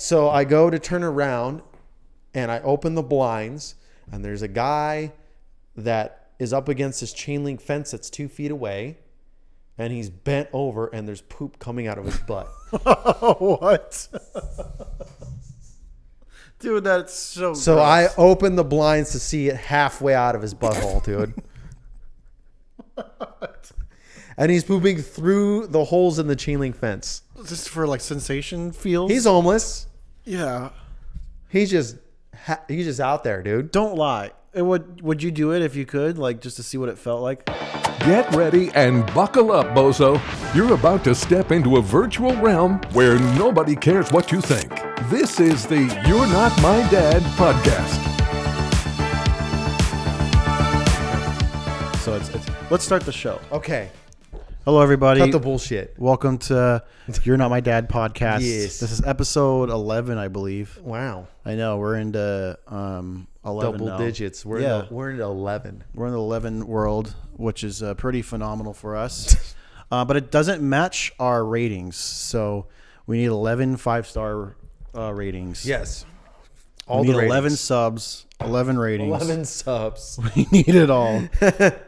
So I go to turn around and I open the blinds and there's a guy that is up against this chain link fence that's 2 feet away and he's bent over and there's poop coming out of his butt. What? Dude, that's so So gross. I open the blinds to see it halfway out of his butthole, dude. And he's pooping through the holes in the chain link fence. Just for like sensation feels. He's homeless. Yeah. He's just out there, dude. Don't lie. Would you do it if you could, like just to see what it felt like? Get ready and buckle up, bozo. You're about to step into a virtual realm where nobody cares what you think. This is the You're Not My Dad podcast. So it's let's start the show. Okay. Hello, everybody. Cut the bullshit. Welcome to You're Not My Dad podcast. Yes. This is episode 11, I believe. Wow. I know we're into 11 Double now. digits. We're in 11. We're in the 11 world, which is pretty phenomenal for us. But it doesn't match our ratings, so we need 11 5-star ratings. Yes. We need 11 subs, 11 ratings. 11 subs. We need it all.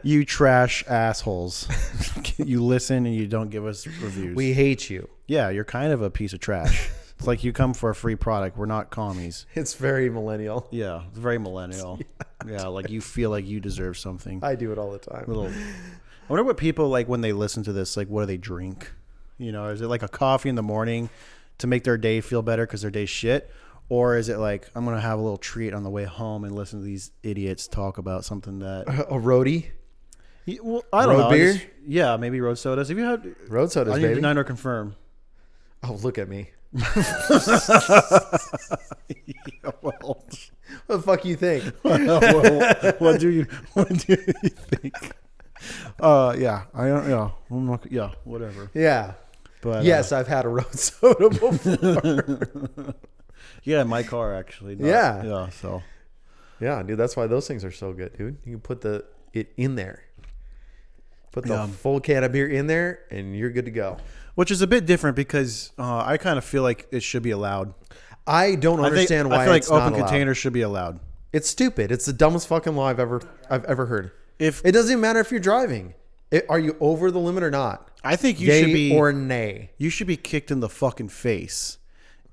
You trash assholes. You listen and you don't give us reviews. We hate you. Yeah, you're kind of a piece of trash. It's like you come for a free product. We're not commies. It's very millennial. Yeah, it's very millennial. Yeah, like you feel like you deserve something. I do it all the time. I wonder what people like when they listen to this, like what do they drink? You know, is it like a coffee in the morning to make their day feel better because their day's shit? Or is it like, I'm going to have a little treat on the way home and listen to these idiots talk about something that... A roadie? Well, I don't know. Road beer? Yeah, maybe road sodas. Have you had... Road sodas, I need to baby. deny or confirm. Oh, look at me. Yeah, well, What the fuck you think? what do you think? Yeah, I don't. Yeah, I'm not, yeah, whatever. Yeah. But yes, I've had a road soda before. yeah, in my car actually. Yeah. Yeah. So. Yeah, dude, that's why those things are so good, dude. You can put it in there. Put the full can of beer in there, and you're good to go. Which is a bit different because I kind of feel like it should be allowed. I don't understand why I feel like it's not open allowed. containers should be allowed. It's stupid. It's the dumbest fucking law I've ever heard. If It doesn't even matter if you're driving. Are you over the limit or not? I think you Yay should be or nay. You should be kicked in the fucking face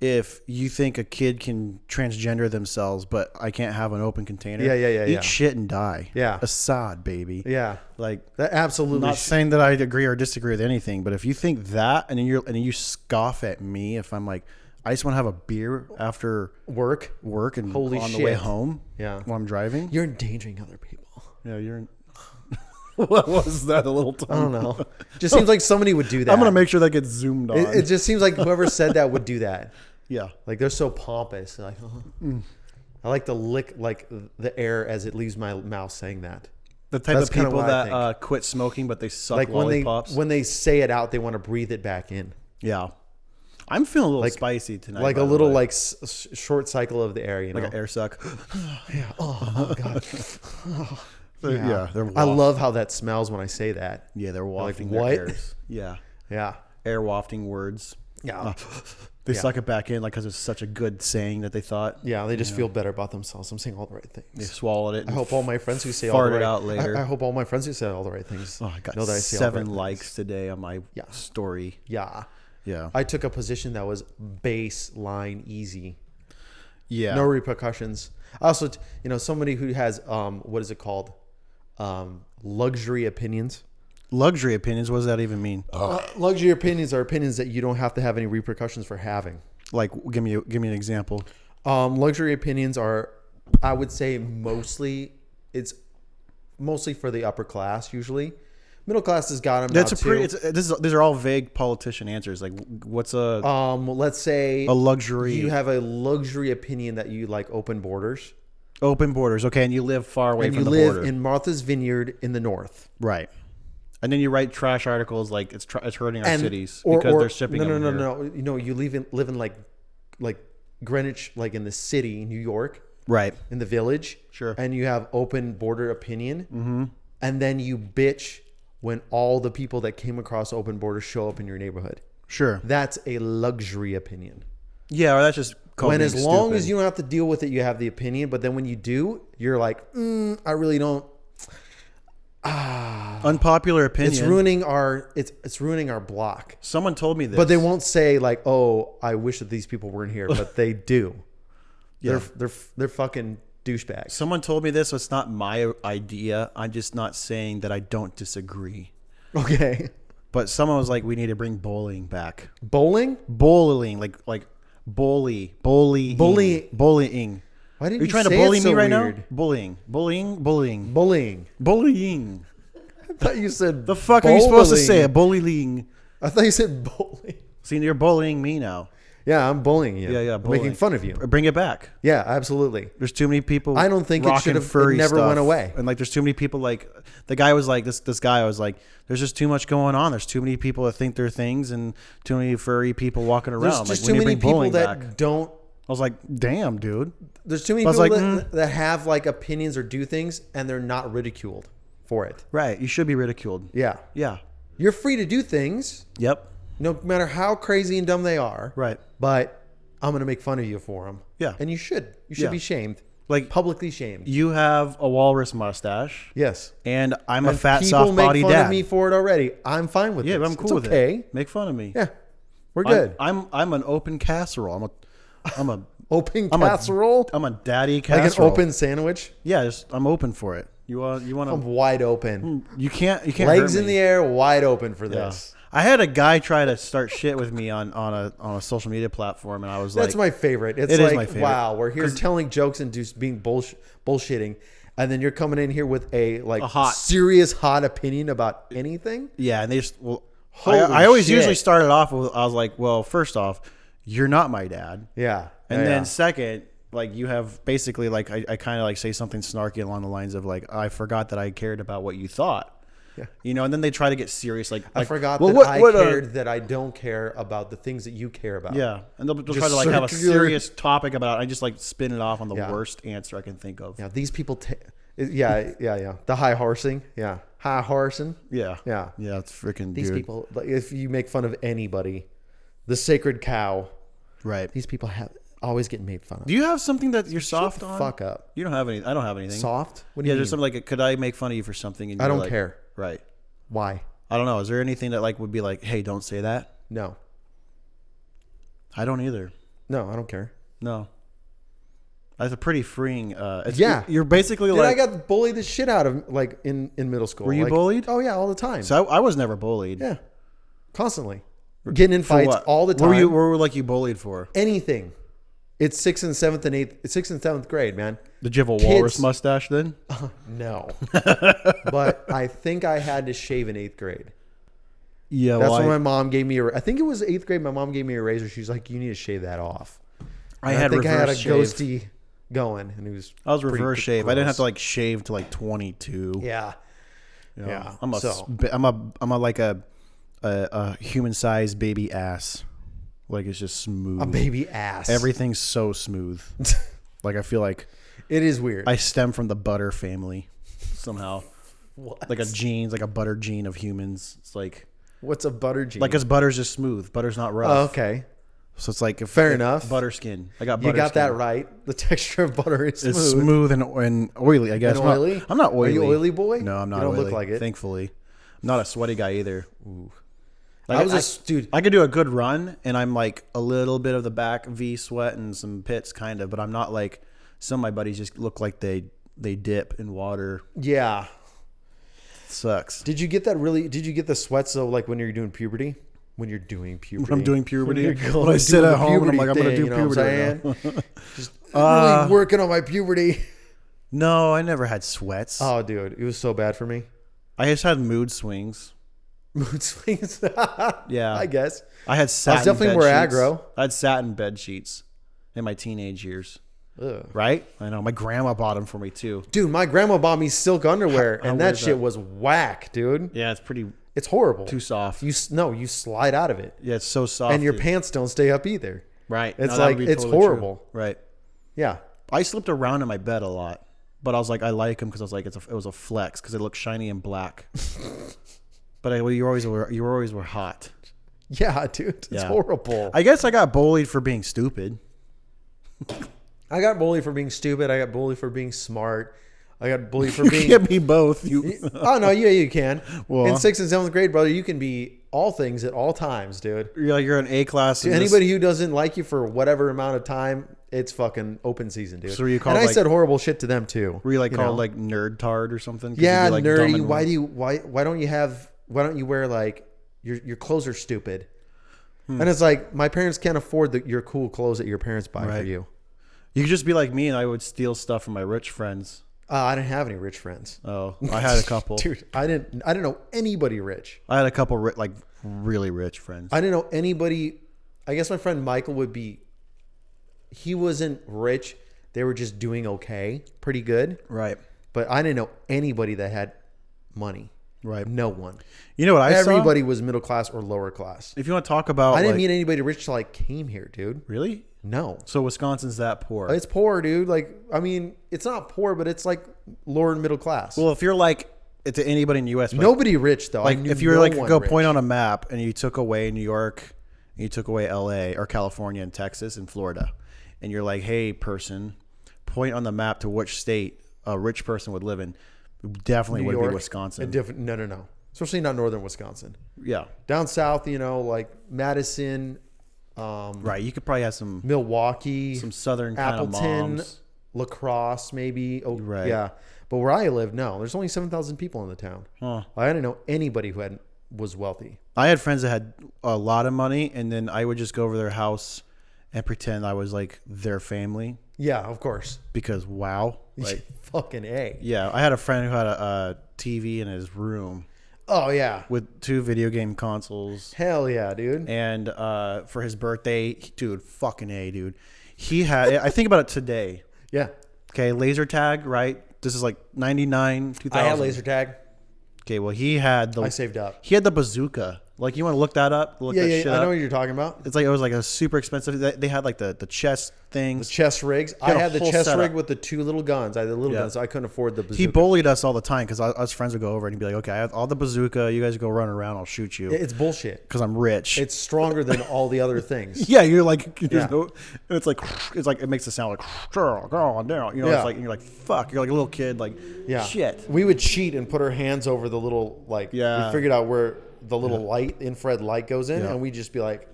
if you think a kid can transgender themselves, but I can't have an open container. Yeah. Eat shit and die. Yeah. Assad, baby. Yeah, Like that absolutely. not saying that I agree or disagree with anything, but if you think that and then you scoff at me if I'm like, I just want to have a beer after work. and Holy on the shit. way home. Yeah. While I'm driving. You're endangering other people. Yeah, you're in. What was that? A little tongue? I don't know. Just seems like somebody would do that. I'm gonna make sure that gets zoomed on. It just seems like whoever said that would do that. Yeah. Like they're so pompous. Like, I like to lick like the air as it leaves my mouth saying that. The type That's of kinda people what I that quit smoking, but they suck Like lollipops. when they say it out, they want to breathe it back in. Yeah. I'm feeling a little spicy tonight. Like by a the little way. like short cycle of the air, you know. Like an air suck. Yeah. Oh god. Yeah, they're I love how that smells when I say that. Yeah, they're wafting what? their airs. Yeah. Yeah. Air wafting words. Yeah. They Yeah. suck it back in like because it's such a good saying that they thought. Yeah, they just feel better about themselves. I'm saying all the right things. They swallowed it. I hope all my friends who say all the farted right out later. I hope all my friends who say all the right things Oh, I got know that I say all the 7 right likes things. today on my story. Yeah. Yeah. I took a position that was baseline easy. Yeah. No repercussions. I also, somebody who has what is it called? Luxury opinions. Luxury opinions. What does that even mean? Luxury opinions are opinions that you don't have to have any repercussions for having. Like, give me an example. Luxury opinions are, I would say, it's mostly for the upper class. Usually, middle class has got them. These are all vague politician answers. Like, what's a let's say a luxury? You have a luxury opinion that you like open borders. Open borders. Okay, and you live far away and from the you border. live in Martha's Vineyard in the north. Right. And then you write trash articles like it's hurting our cities because they're shipping them here. No. You live in like Greenwich, like in the city, New York. Right. In the village. Sure. And you have open border opinion. Mm-hmm. And then you bitch when all the people that came across open borders show up in your neighborhood. Sure. That's a luxury opinion. Yeah, or that's just called when being as long stupid. as you don't have to deal with it, you have the opinion. But then when you do, you're like, I really don't. Unpopular opinion. It's ruining our block. Someone told me this. But they won't say like, "Oh, I wish that these people weren't here," but they do. Yeah. They're fucking douchebags. Someone told me this, so it's not my idea. I'm just not saying that I don't disagree. Okay. But someone was like, we need to bring bowling back. Bowling? Bullying, like bullying. Bullying. Why Are didn't you trying to say bully it me so right weird? now? Bullying. Bullying. I thought you said The fuck are you supposed to bowling. say? Bullying. I thought you said bowling. See, you're bullying me now. Yeah, I'm bullying you. Yeah, I'm bullying. making fun of you. Bring it back. Yeah, absolutely. There's too many people. I don't think it rocking should have. It furry never stuff. went away. And like, there's too many people. Like, the guy was like, this guy was like, there's just too much going on. There's too many people that think they're things, and too many furry people walking around. There's just like, too we need many to bring people bowling that back. don't. I was like, damn, dude. There's too many I was people like, that have like opinions or do things, and they're not ridiculed for it. Right. You should be ridiculed. Yeah, Yeah. you're free to do things, Yep. no matter how crazy and dumb they are. Right. But I'm gonna make fun of you for them. Yeah. and you should. You should Yeah. be shamed. Like, Publicly shamed. you have a walrus mustache, Yes. and I'm a And fat, people soft make body fun dad. of me for it already. I'm fine with it. Yeah, but I'm cool with okay. it. Make fun of me. Yeah, we're good. I'm an open casserole. I'm a Open I'm casserole, I'm a daddy like casserole. an open sandwich. Yeah, I'm open for it. You want I'm to? wide open, You can't. legs hurt in me. the air, wide open for Yeah. this. I had a guy try to start shit with me on a social media platform, and I was That's like, my favorite. It's It is like, my favorite. wow, we're here telling jokes and just being bullshitting, and then you're coming in here with a serious hot opinion about anything. yeah, and they just well, Holy I always shit. usually started off with I was like, well, first off, you're not my dad, Yeah, and yeah, then yeah. second, like you have basically like I kind of like say something snarky along the lines of like, I forgot that I cared about what you thought. Yeah. You know, and then they try to get serious. Like I forgot well, that I what, cared that I don't care about the things that you care about. Yeah, and they'll try Just to like have a circular- serious topic about it. I just like spin it off on the Yeah. worst answer I can think of. Yeah, these people. Yeah. The high horsing. Yeah, high horsing. Yeah, Yeah. It's freaking These dude. people. Like, if you make fun of anybody, the sacred cow. Right? These people always getting made fun of. Do you have something that you're soft Shut the on? fuck up. You don't have any. I don't have anything. Soft? What do Yeah, you there's mean? something like, could I make fun of you for something? And I you're don't like, care. Right. Why? I don't know. Is there anything that like would be like, hey, don't say that? No. I don't either. No, I don't care. No. That's a pretty freeing. Yeah. You're basically Dude, like. I got bullied the shit out of like in middle school. Were you Like, bullied? Oh yeah, all the time. So I was never bullied. Yeah, constantly getting in For fights what? all the time. What were like you bullied for? Anything. It's 6th and 7th and 8th, 6th and 7th grade, man. Did you have a Kids- walrus mustache then? No, but I think I had to shave in 8th grade. Yeah. That's when my mom gave me I think it was 8th grade. My mom gave me a razor. She's like, "You need to shave that off." I And had think I had a reverse shave. ghosty going, and it was. I was pretty reverse shave. I didn't have gross. to like shave to like 22. Yeah. You know, Yeah. I'm a So- I'm a like a human sized baby ass. Like it's just smooth. A baby ass. Everything's so smooth. Like I feel like It is weird. I stem from the butter family somehow. What? Like a butter gene of humans. It's like What's a butter gene? because butter's just smooth. Butter's not rough. Oh, okay. So it's like Fair enough. Butter skin. I got You butter got skin. that right. The texture of butter is smooth. It's smooth and oily, I guess. And oily? I'm not oily. Are you oily boy? No, I'm not You don't oily. look like it. Thankfully. I'm not a sweaty guy either. I was dude. I could do a good run, and I'm like a little bit of the back V sweat and some pits, kind of, but I'm not like some of my buddies just look like they dip in water. Yeah. It sucks. Did you get that really? Did you get the sweats though? Like when you're doing puberty? When you're doing puberty. When I'm doing puberty. When you're When I sit doing at the home and I'm puberty like, I'm gonna thing, do you know what I'm puberty saying? Just really working on my puberty. No, I never had sweats. Oh, dude, it was so bad for me. I just had mood swings. Mood swings. Yeah. I guess. I had satin definitely bed more sheets. aggro. I had satin bed sheets in my teenage years. Ugh. Right? I know. My grandma bought them for me too. Dude, my grandma bought me silk underwear, How and weird that is shit that? was whack, dude. Yeah, it's pretty It's horrible. too soft. You slide out of it, Yeah, it's so soft. and your dude. pants don't stay up either. Right. It's No, that would like be it's totally true. horrible. Right. Yeah. I slipped around in my bed a lot, but I was like, I like them because I was like, it was a flex because it looked shiny and black. But you always were hot. Yeah, dude. It's Yeah. horrible. I guess I got bullied for being stupid. I got bullied for being stupid. I got bullied for being smart. I got bullied for being. Can't be both. Oh no, yeah, you can. Well, in 6th and 7th grade, brother, you can be all things at all times, dude. you're an A class. To anybody who doesn't like you for whatever amount of time, it's fucking open season, dude. So were you called, and I like- said horrible shit to them too. Were you like called know? like nerd tard or something? 'Cause Yeah, you'd be, like, dumb nerdy. and- Why don't you wear like your clothes are stupid? And it's like my parents can't afford your cool clothes that your parents buy for Right. you. You could just be like me, and I would steal stuff from my rich friends. I didn't have any rich friends. Oh, I had a couple. Dude, I didn't know anybody rich. I had a couple like really rich friends. I didn't know anybody. I guess my friend Michael would be. He wasn't rich. They were just doing okay, pretty good. Right. But I didn't know anybody that had money. Right. No one. You know what I saw? Everybody was middle class or lower class. If you want to talk about, I didn't like- meet anybody rich till I came here, dude. Really? No. So Wisconsin's that poor? It's poor, dude. Like, I mean, it's not poor, but it's like lower and middle class. Well, if you're like to anybody in the U.S., Nobody rich though. like I knew if you were no like one go rich. point on a map and you took away New York, and you took away L.A. or California and Texas and Florida, and you're like, hey, person, point on the map to which state a rich person would live in. Definitely New would York, be Wisconsin. No. Especially not northern Wisconsin. Yeah. Down south, like Madison, Right. You could probably have some Milwaukee, some southern kind of Appleton, moms. La Crosse, maybe. Oh, Right. yeah. But where I live, no. There's only 7,000 people in the town. Huh. I didn't know anybody who was wealthy. I had friends that had a lot of money, and then I would just go over their house and pretend I was like their family Yeah, of course. because wow. Like, Fucking A. yeah, I had a friend who had a TV in his room Oh, yeah. with 2 video game consoles. Hell yeah, dude. And for his birthday, dude, fucking A, dude. He had, I think about it today. Yeah. Okay, laser tag, right? This is like 99, 2000. I had laser tag. Okay, well, he had I saved up. He had the bazooka. Like, you want to look that up? Look Yeah, that yeah. shit I know up? what you're talking about. It's like, it was like a super expensive. They had like the chest things. The chest rigs. had I a had the whole chest setup. rig with the 2 little guns. I had the little Yeah. guns, so I couldn't afford the bazooka. He bullied us all the time because us friends would go over and he'd be like, okay, I have all the bazooka. You guys go run around. I'll shoot you It's bullshit. because I'm rich. It's stronger than all the other things. yeah, you're like, Yeah. it's like it makes it sound like, down. You know, Yeah. it's like, and you're like, fuck. You're like a little kid, like, Yeah. shit. We would cheat and put our hands over the little, Yeah. we figured out where the little light, infrared light goes in, Yeah. and we just be like,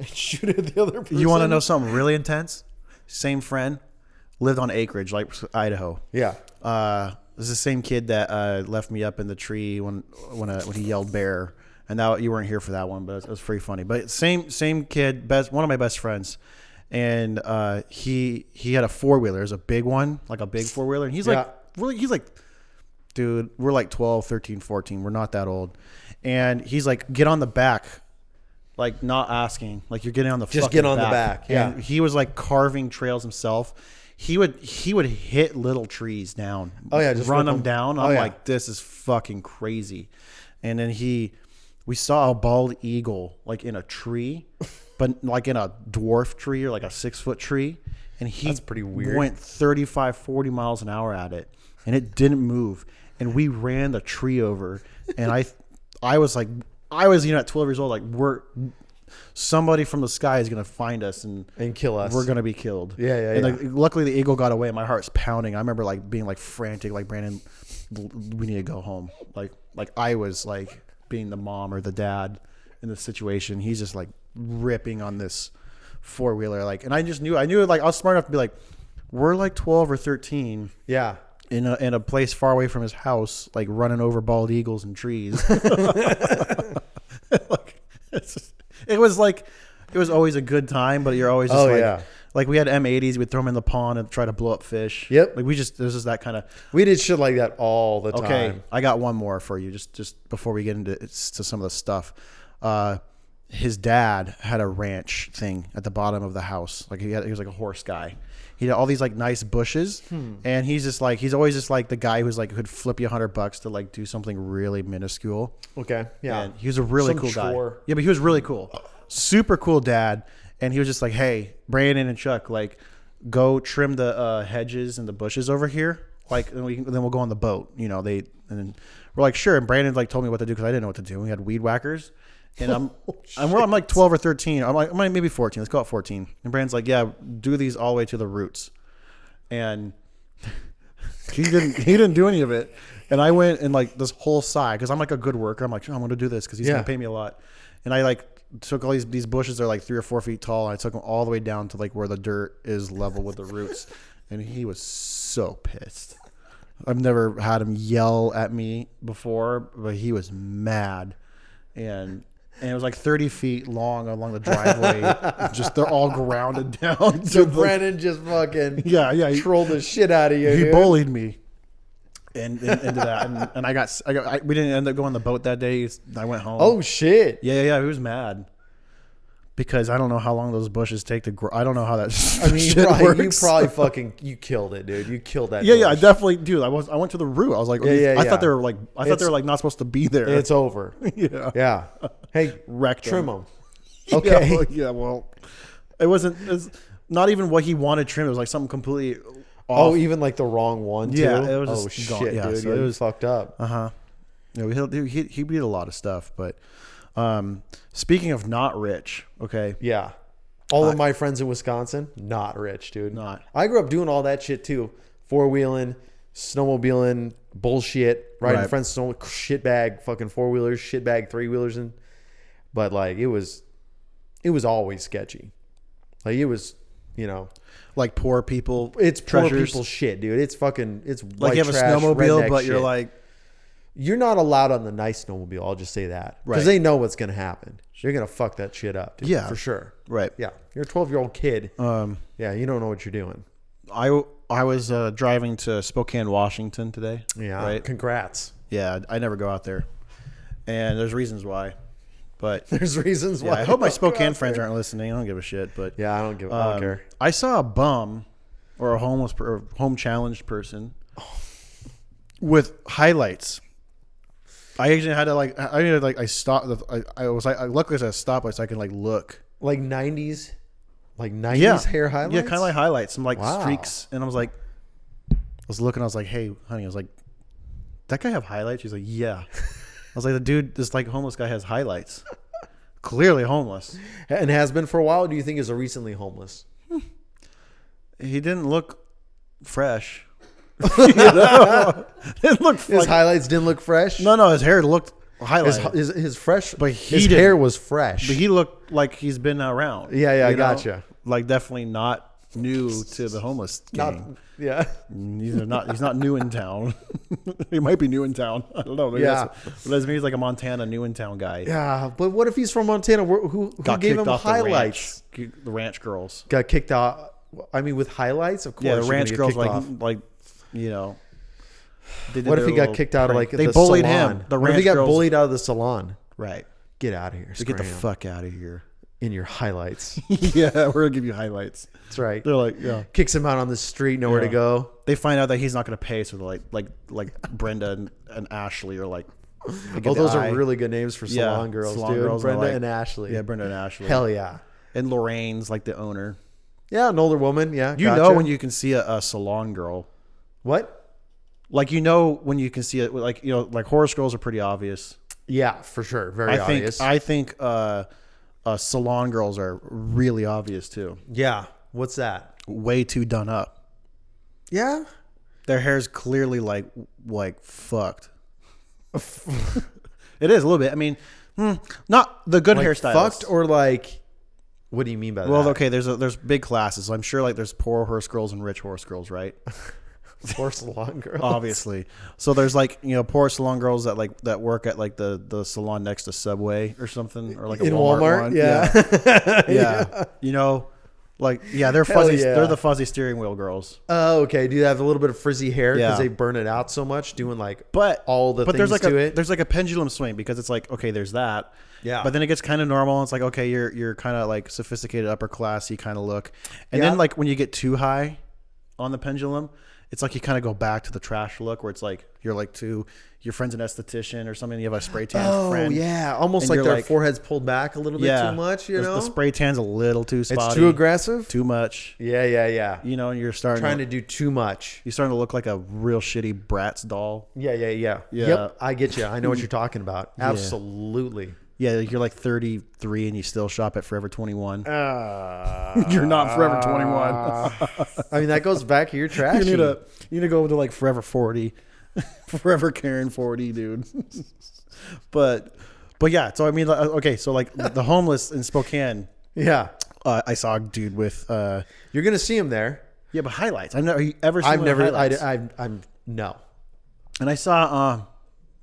shoot at the other person. You want to know something really intense? Same friend lived on acreage, like Idaho. Yeah. This is the same kid that left me up in the tree when he yelled bear, and now you weren't here for that one, but it was pretty funny. But same kid, one of my best friends, and he had a 4-wheeler, it was a big one, like a big 4-wheeler, and he's like, dude, we're like 12, 13, 14, we're not that old, and he's like, get on the back. Like, not asking, like, you're getting on the Just fucking get on the back, yeah. And he was like carving trails himself. He would hit little trees down. Oh, yeah, just run rip them down. Oh, I'm yeah. like, this is fucking crazy. And then we saw a bald eagle like in a tree, but like in a dwarf tree or like a 6-foot tree. And That's pretty weird. Went 35, 40 miles an hour at it, and it didn't move. And we ran the tree over, and I was like, at 12 years old, like, somebody from the sky is gonna find us and kill us. We're gonna be killed. Yeah. And like, luckily the eagle got away. My heart's pounding. I remember like being like frantic, like, Brandon, we need to go home. Like I was like being the mom or the dad in the situation. He's just like ripping on this 4-wheeler, like, and I knew like I was smart enough to be like, we're like 12 or 13. Yeah. In a place far away from his house, like running over bald eagles and trees. Like, it was always a good time, but you're always just like we had M80s, we'd throw them in the pond and try to blow up fish. Yep. Like this is that kind of. We did shit like that all the time. Okay, I got one more for you, just before we get into some of the stuff. His dad had a ranch thing at the bottom of the house. Like he was like a horse guy. He had all these like nice bushes, and he's always just like the guy who's like could flip you $100 to like do something really minuscule. Okay. Yeah. And he was a really Some cool chore. guy. Yeah, but he was really cool, super cool dad. And he was just like, "Hey, Brandon and Chuck, like, go trim the hedges and the bushes over here. Like, and then we'll go on the boat. You know, and then we're like, sure. And Brandon like told me what to do because I didn't know what to do. We had weed whackers. And I'm like 12 or 13. I'm like maybe 14. Let's call it 14. And Brandon's like, yeah, do these all the way to the roots. And he didn't do any of it. And I went and like this whole side, because I'm like a good worker. I'm like, I'm going to do this because he's going to pay me a lot. And I like took all these bushes that are like 3 or 4 feet tall. And I took them all the way down to like where the dirt is level with the roots. And he was so pissed. I've never had him yell at me before, but he was mad. And it was like 30 feet long along the driveway. Just they're all grounded down. So Brandon just fucking he trolled the shit out of you. He dude. bullied me into that, and we didn't end up going on the boat that day. I went home. Oh shit! Yeah. He was mad because I don't know how long those bushes take to grow. I don't know how that. I mean, shit you works. probably fucking killed it, dude. You killed that. Yeah, I bush. definitely, dude. I went to the root. I was like, I thought they were like, not supposed to be there. It's over. Yeah. Hey, Wrecked trim them. them. Okay. Yeah. Well, it's not even what he wanted trimmed. It was like something completely. Oh, off. even like the wrong one too. Yeah, it was just shit, gone. Yeah, dude. so it was fucked up. He did a lot of stuff, but speaking of not rich, okay. Yeah. All of my friends in Wisconsin, not rich, dude. Not. I grew up doing all that shit too. 4-wheeling, snowmobiling, bullshit, riding Right. friends' snow shitbag fucking 4-wheelers, shitbag 3-wheelers, and but like it was always sketchy. Like it was, Like poor people. it's treasures. poor people's shit, dude. It's Like white you have a trash, snowmobile, redneck but you're shit. like, You're not allowed on the nice snowmobile. I'll just say that because Right. they know what's gonna happen. You're gonna fuck that shit up, dude. Yeah. For sure. right. Yeah, you're a 12-year-old kid. Yeah, you don't know what you're doing. I was driving to Spokane, Washington today. Yeah, Right. congrats. Yeah, I never go out there, and there's reasons why. But There's reasons yeah, why. I hope my you don't go Spokane out friends there. aren't listening. I don't give a shit. But Yeah, I don't care. I saw a bum or a homeless or home challenged person with highlights. I actually had to I stopped. I was like, luckily I stopped so I can like look. Like 90s hair highlights. Yeah, kind of like highlights, some like Wow. streaks. And I was like, I was like, hey, honey, I was like, that guy have highlights? She's like, yeah. I was like, this like homeless guy has highlights. Clearly homeless. And has been for a while. Or do you think is a recently homeless? He didn't look fresh. It looked His like, highlights didn't look fresh. no, his hair looked highlighted. His fresh, But his he hair didn't. was fresh. But he looked like he's been around. Yeah, I you know? gotcha. Like definitely not new to the homeless gang. Yeah. He's not new in town. He might be new in town. I don't know. Maybe Yeah. Maybe he's like a Montana new in town guy. Yeah, but what if he's from Montana? Who Got gave kicked him off highlights? The ranch girls. Got kicked out. I mean, with highlights, of course. Yeah, the you're ranch gonna get girls kicked off. like you know. They did What if their he got little kicked out of prank. like they the bullied salon? him? The What if ranch he got girls, bullied out of the salon? right? Get out of here. So get the Scram. fuck out of here. In your highlights. Yeah, we're gonna give you highlights. That's right. They're like, yeah. Kicks him out on the street, nowhere to Yeah. go. They find out that he's not gonna pay, so they're like Brenda and Ashley are like. they get Oh, the those eye. are really good names for Yeah, salon girls, salon dude. girls are Brenda like- and Ashley. Yeah, Brenda and Ashley. Hell yeah. And Lorraine's like the owner. Yeah, an older woman. Yeah. You gotcha. know when you can see a salon girl. What? Like when you can see it, like like horse girls are pretty obvious. Yeah, for sure. Very obvious. I think salon girls are really obvious too. Yeah. What's that? Way too done up. Yeah. Their hair's clearly like fucked. It is a little bit. I mean, not the good Like hairstylist. fucked or like. What do you mean by that? Well, okay. There's big classes. I'm sure like there's poor horse girls and rich horse girls, right? Poor salon girls. Obviously. So there's like poor salon girls that work at like the salon next to Subway or something, or like a In Walmart. Walmart? one. Yeah. Yeah. They're Hell fuzzy. yeah. They're the fuzzy steering wheel girls. Oh, okay. Do you have a little bit of frizzy hair because Yeah. they burn it out so much doing like But all the things there's like to it? there's like a pendulum swing because it's like, okay, there's that. Yeah. But then it gets kind of normal. And it's like, okay, you're kind of like sophisticated upper classy kind of look. And Yeah. then like when you get too high on the pendulum, it's like you kind of go back to the trash look where it's like you're like your friend's an esthetician or something. You have a spray tan friend. Oh, yeah. Almost And like you're their like- forehead's pulled back a little bit too much, you know? The spray tan's a little too spotty. It's too aggressive? Too much. Yeah. And you're starting Trying to do too much. you're starting to look like a real shitty Bratz doll. Yeah. Yeah. Yep. I get you. I know what you're talking about. Absolutely. Yeah, like you're like 33 and you still shop at Forever 21. You're not Forever 21. I mean, that goes back to your trashy. You need to go to like Forever 40, Forever Karen 40, dude. but yeah. So I mean, okay. So like the homeless in Spokane. Yeah. I saw a dude with. You're gonna see him there. Yeah, but highlights. Have you ever seen? I've never. Highlights? I'm no. And I saw.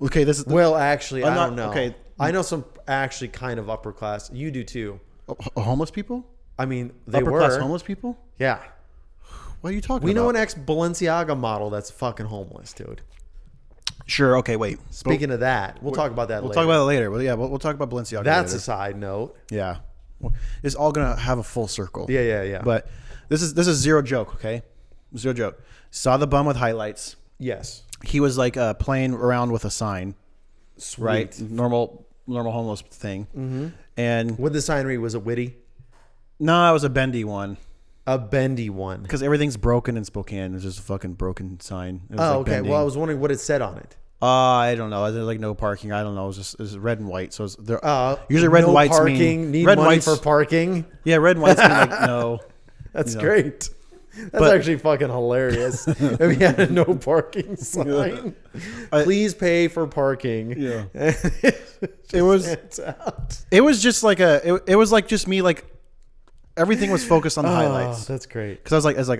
Okay, this is. Well, actually, I not- don't know. okay. I know some actually kind of upper class. You do too. Homeless people. I mean, they Upper were class homeless people. Yeah. What are you talking We about? know an ex Balenciaga model that's fucking homeless, dude. Sure. Okay. Wait. Speaking of that, we'll talk about that We'll later. talk about it later. Well, yeah, we'll talk about Balenciaga. That's later. a side note. Yeah. It's all gonna have a full circle. Yeah. But this is zero joke. Okay. Zero joke. Saw the bum with highlights. Yes. He was like playing around with a sign. Sweet. Right. Normal homeless thing. Mm-hmm. And With the sign read, was it witty? no, it was a bendy one. A bendy one. Because everything's broken in Spokane. It's just a fucking broken sign. It was Oh, like okay. bending. Well, I was wondering what it said on it. I don't know. There's like no parking. I don't know. It's red and white. So there. Usually red no and whites parking. mean Need red and money whites for parking. Yeah, red and whites mean like no. That's You know. great. That's But- actually fucking hilarious. If we had a no parking sign, please pay for parking. Yeah. It It was just like it was like just me like everything was focused on the highlights. That's great. Because I was like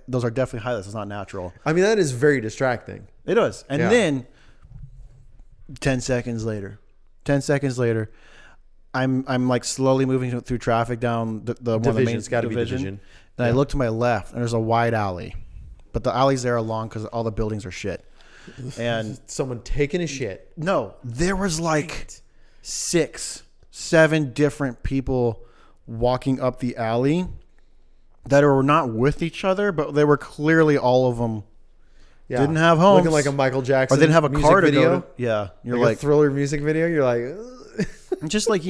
those are definitely highlights. It's not natural. I mean, that is very distracting. It was. And Yeah. then 10 seconds later, I'm like slowly moving through traffic down the one of the main It's got to be division. And I look to my left and there's a wide alley. But the alleys there are long because all the buildings are shit. And Someone taking a shit. no, there was like 6, 7 different people walking up the alley that were not with each other, but they were clearly all of them Yeah. didn't have homes. Looking like a Michael Jackson or didn't have a music car to video. go to. Yeah, you're Like, like a Thriller music video. You're like, ugh. just like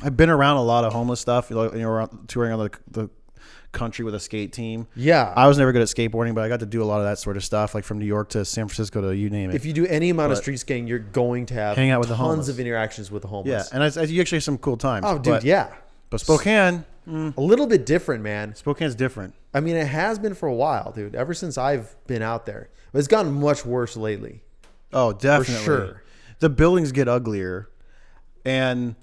I've been around a lot of homeless stuff. Around, touring on the country with a skate team. Yeah. I was never good at skateboarding, but I got to do a lot of that sort of stuff, like from New York to San Francisco to you name it. If you do any amount of street skating, you're going to have Hang out with the tons homeless. of interactions with the homeless. yeah, and you actually have some cool times. Oh, dude, but, yeah. But Spokane, A little bit different, man. Spokane's different. I mean, it has been for a while, dude. Ever since I've been out there, but it's gotten much worse lately. Oh, definitely. sure. The buildings get uglier, and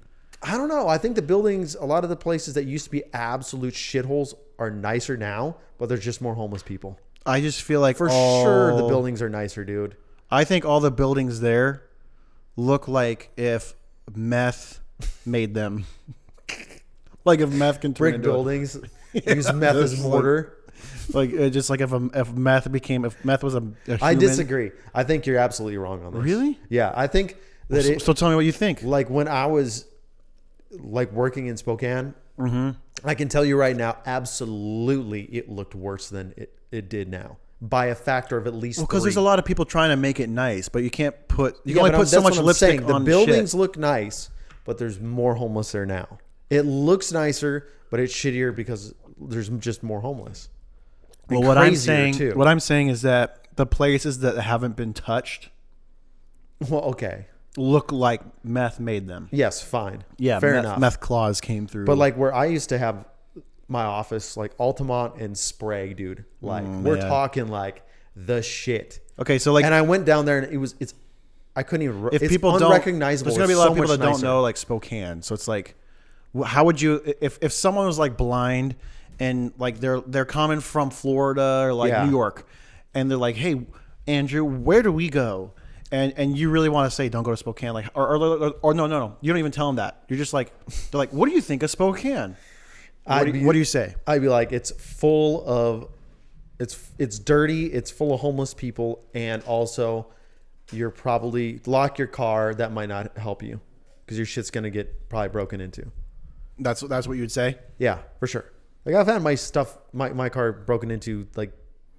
I don't know. I think the buildings, a lot of the places that used to be absolute shitholes, are nicer now, but there's just more homeless people. I just feel like For sure, the buildings are nicer, dude. I think all the buildings there look like if meth made them. Like if meth can turn Brick into buildings use meth as mortar. just like if meth was a human. I disagree. I think you're absolutely wrong on this. Really? Yeah, I think that So tell me what you think. like when I was like working in Spokane, Mm-hmm. I can tell you right now, absolutely, it looked worse than it did now by a factor of at least. Because there's a lot of people trying to make it nice, but you can't put you Yeah, can only but put so that's much what I'm lipstick saying. The on buildings shit. look nice, but there's more homeless there now. It looks nicer, but it's shittier because there's just more homeless. And Well, what I'm crazier, saying, what I'm saying is that the places that haven't been touched well, okay, look like meth made them. yes, fine, Yeah, fair enough. Meth claws came through. But like where I used to have my office, like Altamont and Sprague, dude, like we're yeah. talking like the shit. okay, so like And I went down there and it's I couldn't even. if it's people don't, unrecognizable. there's gonna be a It's lot so of people much that don't nicer. know like Spokane. So it's like, how would you if someone was like blind and like they're coming from Florida or like Yeah. New York, and they're like, hey Andrew, where do we go? And you really want to say don't go to Spokane, like or no, you don't even tell them that. You're just like they're like, what do you think of Spokane? What do you say? I'd be like, it's full of, it's dirty. It's full of homeless people, and also, you're probably lock your car. That might not help you because your shit's gonna get probably broken into. That's what you would say. Yeah, for sure. Like I've had my stuff, my car broken into like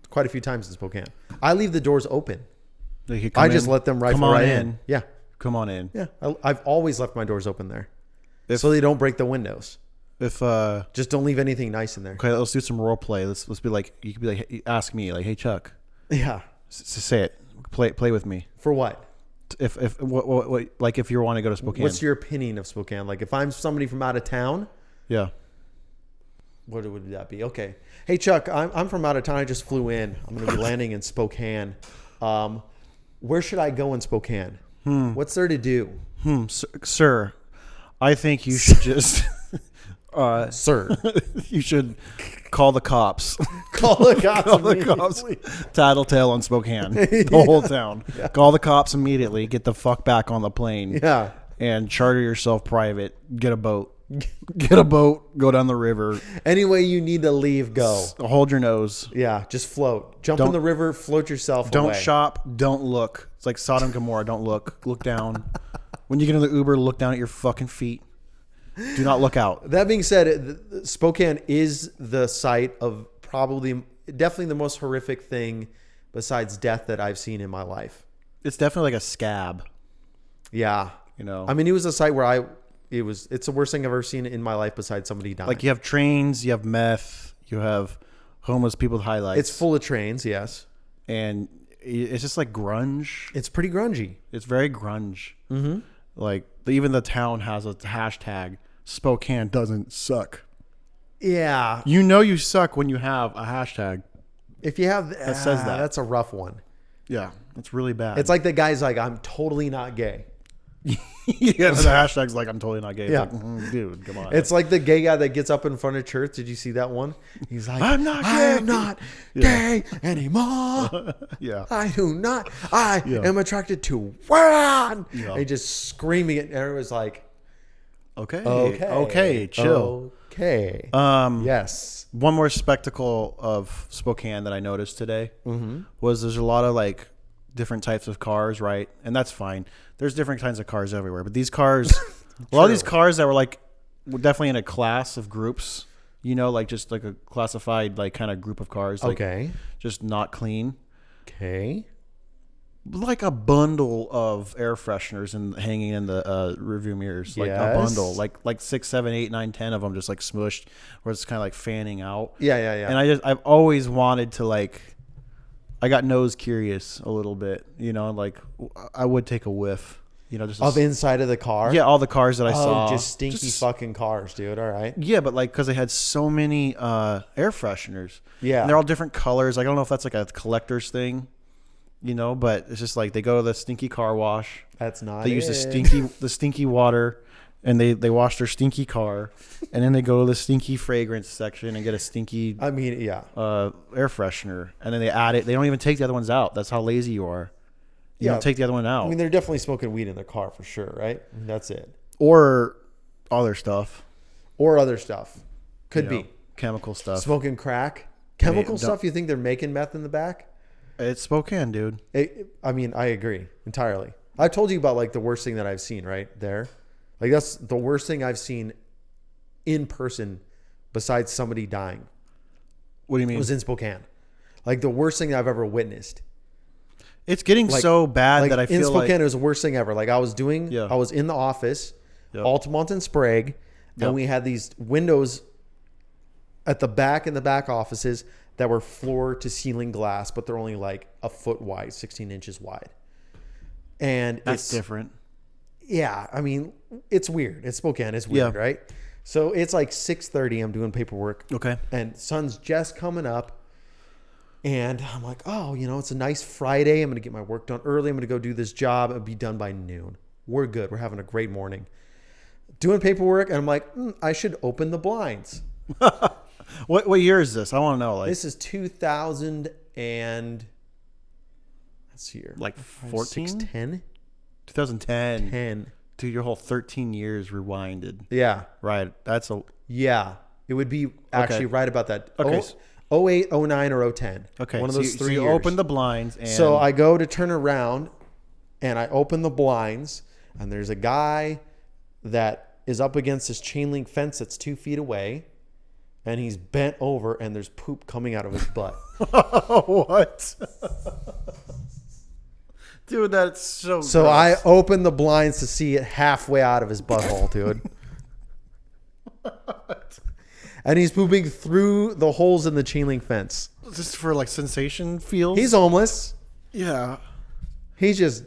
quite a few times in Spokane. I leave the doors open. They could come I just in. let them Come rifle on right in. in. Yeah, Come on in. yeah. I've always left my doors open there, so they don't break the windows. If Just don't leave anything nice in there. okay, let's do some role play. Let's be like, you could be like, ask me like, hey Chuck, Yeah. say it, play with me. For what? If what like if you want to go to Spokane. What's your opinion of Spokane? Like if I'm somebody from out of town, yeah. what would that be? Okay. Hey Chuck, I'm from out of town. I just flew in. I'm going to be landing in Spokane. Where should I go in Spokane? What's there to do? Sir, I think you should just Sir, you should call the cops. call the cops. Call the cops. Tattletale on Spokane. The whole town. Yeah. Call the cops immediately. Get the fuck back on the plane. Yeah. And charter yourself private. Get a boat. Get a boat. Go down the river. Any way you need to leave, go. Hold your nose. Yeah, just float. Jump in the river. Float yourself Don't away. shop. Don't look. It's like Sodom and Gomorrah. Don't look. Look down. When you get in the Uber, look down at your fucking feet. Do not look out. That being said, Spokane is the site of definitely the most horrific thing besides death that I've seen in my life. It's definitely like a scab. Yeah. You know, I mean, it was a site where it's the worst thing I've ever seen in my life besides somebody dying. like you have trains, you have meth, you have homeless people with highlights. It's full of trains, yes. And it's just like grunge. It's pretty grungy. It's very grunge. Mm-hmm. Like even the town has a hashtag. Spokane doesn't suck. Yeah. You know you suck when you have a hashtag. If you have that says that. That's a rough one. Yeah, it's really bad. It's like the guy's like, I'm totally not gay. yeah, the hashtag's like I'm totally not gay. Yeah. Like, dude, come on. It's like the gay guy that gets up in front of church. Did you see that one? He's like, I'm not gay. I am not gay anymore. Yeah. I do not. I Yeah. am attracted to women. Yeah. And just screaming it. And everyone's like, Okay, chill. Okay. Yes. One more spectacle of Spokane that I noticed today was there's a lot of like different types of cars, right? And that's fine. There's different kinds of cars everywhere, but these cars, a lot of these cars that were like were definitely in a class of groups, you know, like just like a classified like kind of group of cars, like just not clean. Okay. Like a bundle of air fresheners and hanging in the rearview mirrors, like a bundle, like 6, 7, 8, 9, 10 of them, just like smushed, where it's kind of like fanning out. Yeah. And I've always wanted to like, I got nose curious a little bit, you know, like I would take a whiff, you know, just of inside of the car. Yeah, all the cars that I saw, just stinky fucking cars, dude. All right. Yeah, but like because they had so many air fresheners. Yeah, and they're all different colors. Like, I don't know if that's like a collector's thing. You know, but it's just like they go to the stinky car wash. That's not. They use the stinky water, and they wash their stinky car, and then they go to the stinky fragrance section and get a stinky. I mean, yeah. Air freshener, and then they add it. They don't even take the other ones out. That's how lazy you are. You don't take the other one out. I mean, they're definitely smoking weed in their car for sure, right? That's it. Or other stuff. Or other stuff. Could be chemical stuff. Smoking crack, chemical stuff. You think they're making meth in the back? It's Spokane, dude. I mean, I agree entirely. I told you about like the worst thing that I've seen right there. Like that's the worst thing I've seen in person besides somebody dying. What do you mean? It was in Spokane. Like the worst thing I've ever witnessed. It's getting so bad that I feel in Spokane, like it was the worst thing ever. Like I was in the office, Altamont and Sprague, and we had these windows at the back in the back offices that were floor to ceiling glass, but they're only like a foot wide, 16 inches wide. And that's different. Yeah. I mean, it's weird. It's Spokane. It's weird, right? So it's like 6:30. I'm doing paperwork. Okay. And sun's just coming up. And I'm like, oh, you know, it's a nice Friday. I'm going to get my work done early. I'm going to go do this job and be done by noon. We're good. We're having a great morning. Doing paperwork. And I'm like, I should open the blinds. What year is this? I want to know. Like, this is 2000 and let's see here. Like 14? 10? 2010. 10. Dude, your whole 13 years rewinded. Yeah. Right. That's a... Yeah. It would be actually right about that. Okay. 08, 09, or 010. Okay. One of those 3 years. years. Open the blinds. And... So I go to turn around and I open the blinds and there's a guy that is up against this chain link fence that's 2 feet away. And he's bent over, and there's poop coming out of his butt. What? Dude, that's so So gross. I open the blinds to see it halfway out of his butthole, dude. And he's pooping through the holes in the chain link fence. Just for like sensation feels? He's homeless. Yeah. He's just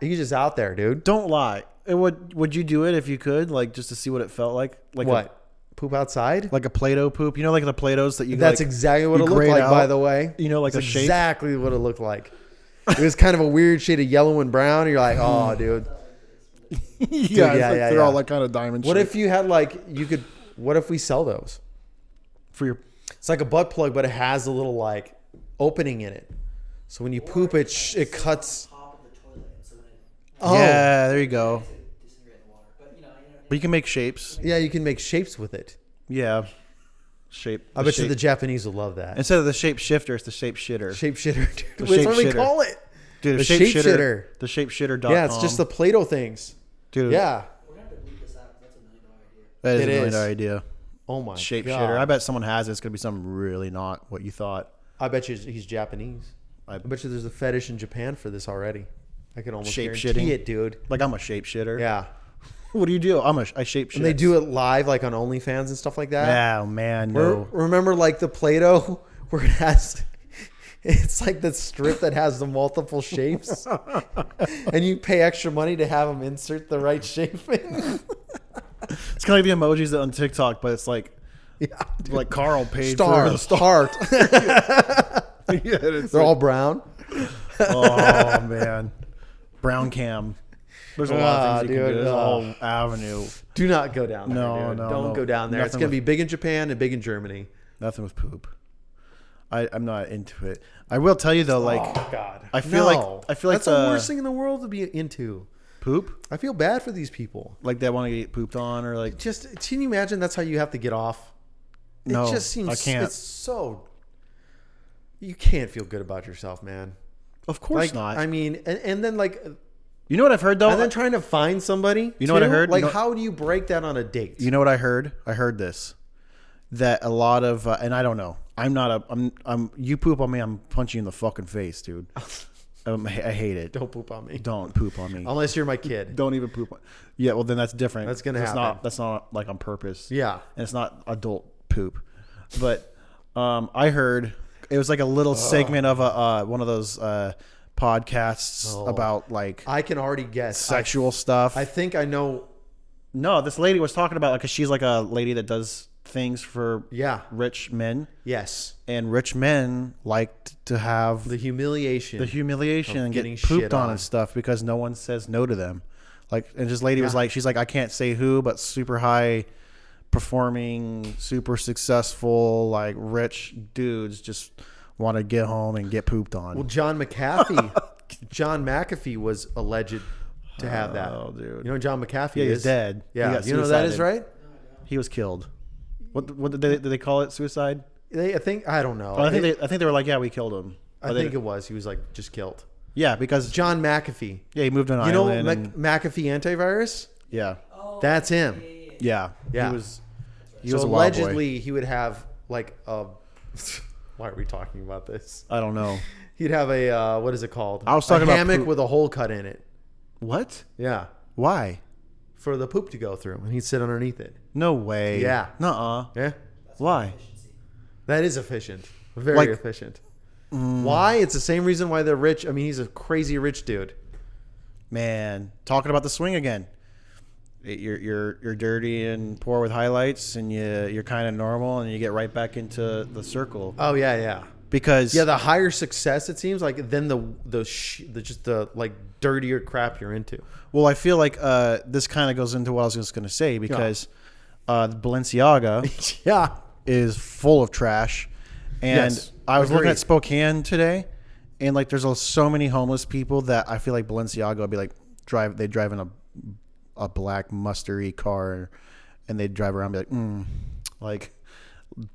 He's just out there, dude. Don't lie. Would you do it if you could, like, just to see what it felt like? Like What? Poop outside? Like a Play-Doh poop? You know, like the Play-Dohs that you. That's like, exactly what you it looked grade like, by out? the way. You know, like That's a shape. exactly what it looked like. It was kind of a weird shade of yellow and brown. And you're like, oh, dude. They're all like kind of diamond. What shaped. if you had like what if we sell those? for your? It's like a butt plug, but it has a little like opening in it. So when you poop, it cuts. Oh, Yeah, there you go. But you can make shapes. yeah, you can make shapes with it. Yeah, shape. I bet you the Japanese will love that. Instead of the shape shifter, it's the shape shitter. Shape shitter, dude. The That's what we shape-shitter. call it. Dude, The shape shape shitter. shitter. The shapeshitter.com. Yeah, it's just the Play-Doh things. dude. Yeah, We're gonna have to bleep this out. That's $1 million idea. that is It a $1 is. million idea. oh my Shape God. shitter. I bet someone has it. It's gonna be something really not what you thought. I bet you he's Japanese. I- I bet you there's a fetish in Japan for this already. I can almost Shape guarantee shitting. it, dude. Like I'm a shape shitter. Yeah, What do you do? I shape shit. and they do it live, like on OnlyFans and stuff like that. Yeah, man. No. Remember, like the Play-Doh where it has, it's like the strip that has the multiple shapes, and you pay extra money to have them insert the right shape in. It's kind of like the emojis that on TikTok, but it's like Yeah, like Carl paid star, for start. yeah, it's They're all brown. oh man, brown cam. There's a lot of things you can do. dude, There's a whole avenue. Do not go down there. No, dude. no, Don't no. go down there. It's Nothing gonna with- be big in Japan and big in Germany. Nothing with poop. I'm not into it. I will tell you though, like Oh God, I feel like that's the the worst thing in the world to be into. poop. I feel bad for these people. Like they want to get pooped on, or like Just can you imagine that's how you have to get off? It No, just seems I can't. It's so you can't feel good about yourself, man. of course Like not. I mean, and then like You know what I've heard though? and then trying to find somebody. You know what I too? heard? Like You know- how do you break that on a date? You know what I heard? I heard this, that a lot of and I don't know. I'm not a. I'm. You poop on me, I'm punching you in the fucking face, dude. I hate it. Don't poop on me. Don't poop on me. Unless you're my kid. Don't even poop on. Yeah, well then that's different. That's gonna That's happen. Not, that's not like on purpose. Yeah. and it's not adult poop. But I heard it was like a little segment of a one of those podcasts about like I can already guess. sexual stuff. I think I know. No, this lady was talking about like 'cause she's like a lady that does things for Yeah. rich men, Yes. and rich men like to have The humiliation. the humiliation of and getting get pooped shit on on. and stuff because no one says no to them. Like, and this lady was Yeah. like, she's like, I can't say who, but super high performing, super successful, like rich dudes just want to get home and get pooped on. Well, John McAfee was alleged to have that. Oh, dude. You know who John McAfee Yeah, is? he's dead. He Yeah, got you know that is suicided. right. He was killed. What did they call it? Suicide? I think I don't know. Oh, I think they were like, yeah, we killed him. I think it was. He was like just killed. Yeah, because John McAfee. yeah, he moved on an You know island. and, McAfee antivirus? yeah, That's him. yeah, Yeah. He was So a wild boy. allegedly he would have like a. Why are we talking about this? I don't know. He'd have a what is it called? I was talking a about hammock poop. with a hole cut in it. What? Yeah, Why? for the poop to go through, and he'd sit underneath it. No way. Yeah. Nuh-uh. Yeah, Why? that is efficient. Very Like- efficient. Why? It's the same reason why they're rich. I mean, he's a crazy rich dude. Man, talking about the swing again. You're dirty and poor with highlights, and you're kind of normal, and you get right back into the circle Oh yeah, yeah. because Yeah, the higher success it seems like, then the just the like dirtier crap you're into. well, I feel like this kind of goes into what I was just going to say because Balenciaga Yeah. is full of trash, and Yes, I was looking agreed. at Spokane today, and like there's so many homeless people that I feel like Balenciaga would be like they drive in a black mustardy car, and they drive around and be like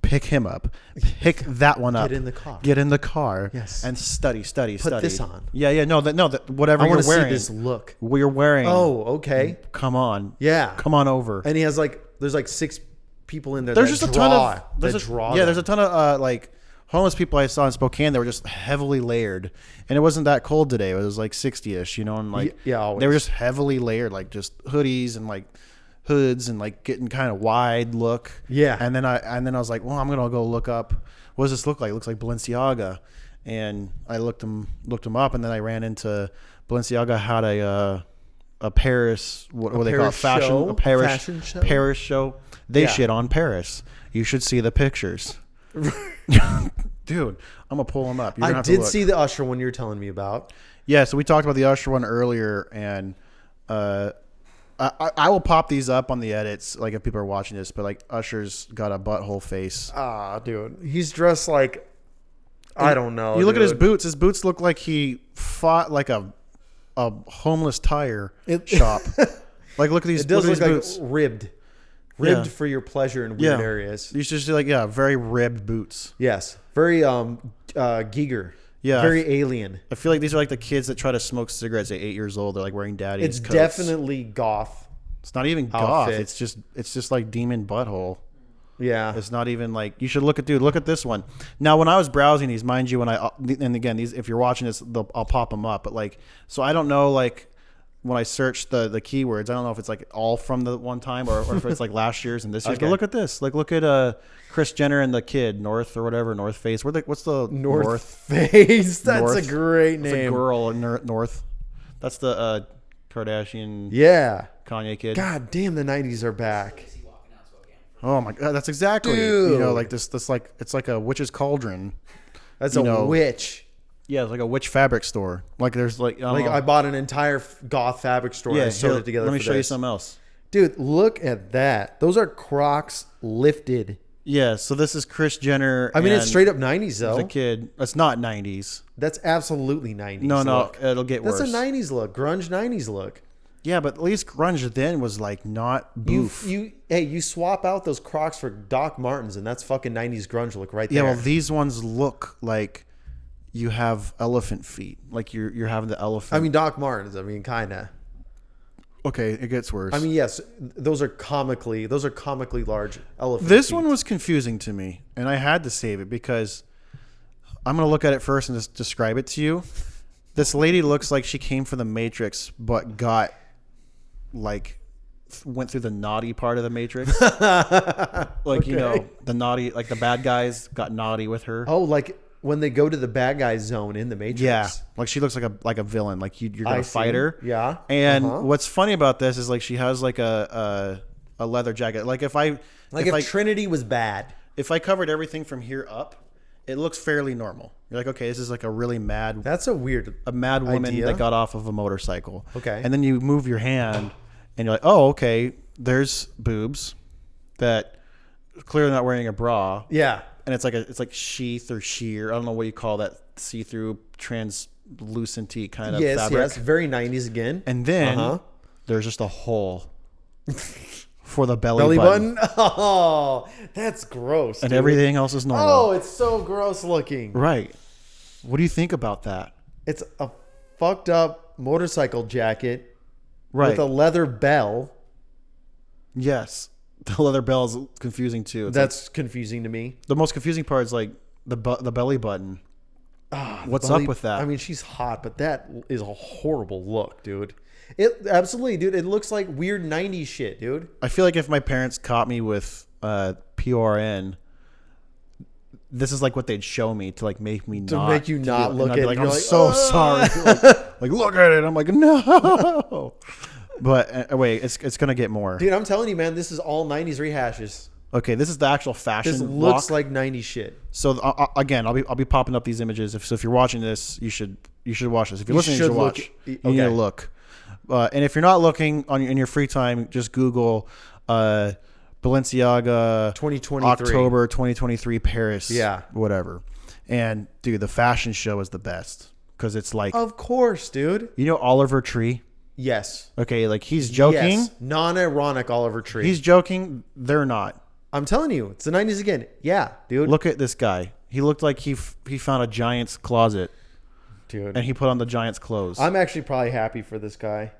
pick him up, pick that one up, Get in the car. get in the car, Yes. and study. Put this on. Yeah, no, whatever I you're want to see wearing, this look. we're wearing. Oh, okay. come on, Yeah. come on over. And he has like there's like 6 people in there. There's that just a draw, ton of there's that a, draw. yeah, them. there's a ton of like homeless people I saw in Spokane that were just heavily layered, and it wasn't that cold today. It was like 60ish, you know, and like Yeah, always. they were just heavily layered, like just hoodies and like hoods and like getting kind of wide look. Yeah. and then I was like, well, I'm gonna go look up what does this look like. It looks like Balenciaga, and I looked them up, and then I ran into Balenciaga had a Paris, what do they call it? Fashion show? Paris show. They Yeah. shit on Paris. You should see the pictures. Dude, I'm gonna pull them up. You're gonna I have to did look. see the Usher one you're telling me about. Yeah, so we talked about the Usher one earlier, and I will pop these up on the edits, like if people are watching this. But like Usher's got a butthole face. Ah, dude, he's dressed like I don't know. You look at his dude. boots. His boots look like he fought like a homeless tire It- shop. Like look at these. It does look look at like these boots. ribbed Yeah. for your pleasure in weird areas. You should just like very ribbed boots. Yes, very Giger. Yeah. very alien. I feel like these are like the kids that try to smoke cigarettes at 8 years old. They're like wearing daddy's It's coats. definitely goth. It's not even goth. outfit. It's just like demon butthole. Yeah, It's not even like you should look at this one. Now, when I was browsing these, mind you, and again, these, if you're watching this, I'll pop them up. But like, so I don't know, like when I search the keywords, I don't know if it's like all from the one time or if it's like last year's and this year's. Okay. But look at this. Like, look at Kris Jenner and the kid, North or whatever, North Face. What's the North Face. That's North? a great It's a name. girl in North. That's the Kardashian Yeah. Kanye kid. God damn, the '90s are back. Is he walking out Spokane? Oh my god, that's exactly. Dude. You know, like this like it's like a witch's cauldron. That's You a know, witch. Yeah, it's like a witch fabric store. Like there's like I don't Like know. I bought an entire goth fabric store. and I sewed here, it together. Let me for show you this. something else. Dude, look at that. Those are Crocs lifted. Yeah, so this is Kris Jenner. I mean, it's and straight up '90s the though. kid. That's not 90s. That's absolutely '90s. No, look. it'll get That's worse. a '90s look, grunge '90s look. Yeah, but at least grunge then was like not boof. You swap out those Crocs for Doc Martens, and that's fucking '90s grunge look right yeah, there. well, these ones look like you have elephant feet. Like you're having the elephant. I mean, Doc Martens. I mean, kind of. okay, it gets worse. I mean, yes, those are comically large elephant. this feet. one was confusing to me, and I had to save it because I'm gonna look at it first and just describe it to you. This lady looks like she came from the Matrix, but got like went through the naughty part of the Matrix. Like you know, the naughty, like the bad guys got naughty with her. Oh, like when they go to the bad guy zone in the Matrix. Yeah, like she looks like a villain. Like you're gonna I fight see. her. Yeah. And Uh-huh. what's funny about this is like she has like a leather jacket. Like if if Trinity was bad. if I covered everything from here up, it looks fairly normal. You're like, okay, this is like a really mad That's a weird. woman idea. that got off of a motorcycle. Okay. And then you move your hand and you're like, oh, okay, there's boobs that clearly not wearing a bra. Yeah. And it's like sheath or sheer. I don't know what you call that see-through translucenty kind of Yes. fabric. Yes. Very '90s again. And then Uh-huh. there's just a hole for the belly, Belly button. button. Oh, that's gross. And dude. everything else is normal. Oh, it's so gross looking. Right. What do you think about that? It's a fucked up motorcycle jacket Right. with a leather bell. Yes. The leather bell is confusing too. It's That's confusing to me. like, the most confusing part is like the belly button. What's Belly- up with that? I mean, she's hot, but that is a horrible look, dude. It absolutely, dude. It looks like weird '90s shit, dude. I feel like if my parents caught me with PRN, this is like what they'd show me to like make me To make you not and look I'd be at it. like, You're I'm like, so "Ah." sorry. Like look at it. I'm like, no. But wait, it's gonna get more. Dude, I'm telling you, man, this is all '90s rehashes. Okay, this is the actual fashion. This looks walk. like '90s shit. So again, I'll be popping up these images. If you're watching this, you should watch this. If you're You listening, you should should watch. look- You need to okay. look. And if you're not looking in your free time, just Google Balenciaga 2023. October 2023 Paris. Yeah. whatever. And dude, the fashion show is the best because it's like Of course, dude. you know Oliver Tree. Yes. Okay, like he's joking. Yes. Non-ironic Oliver Tree. He's joking. They're not. I'm telling you, it's the '90s again. Yeah, dude. Look at this guy. He looked like he found a giant's closet dude. and he put on the giant's clothes. I'm actually probably happy for this guy.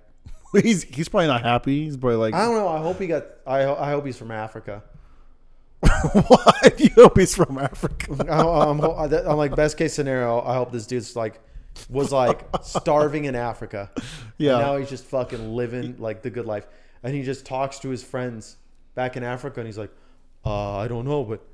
he's probably not happy. He's probably like, I don't know. I hope he got. I hope he's from Africa. what? You hope he's from Africa? I'm like best case scenario. I hope this dude's was starving in Africa. Yeah. And now he's just fucking living like the good life, and he just talks to his friends back in Africa, and he's like, I don't know, but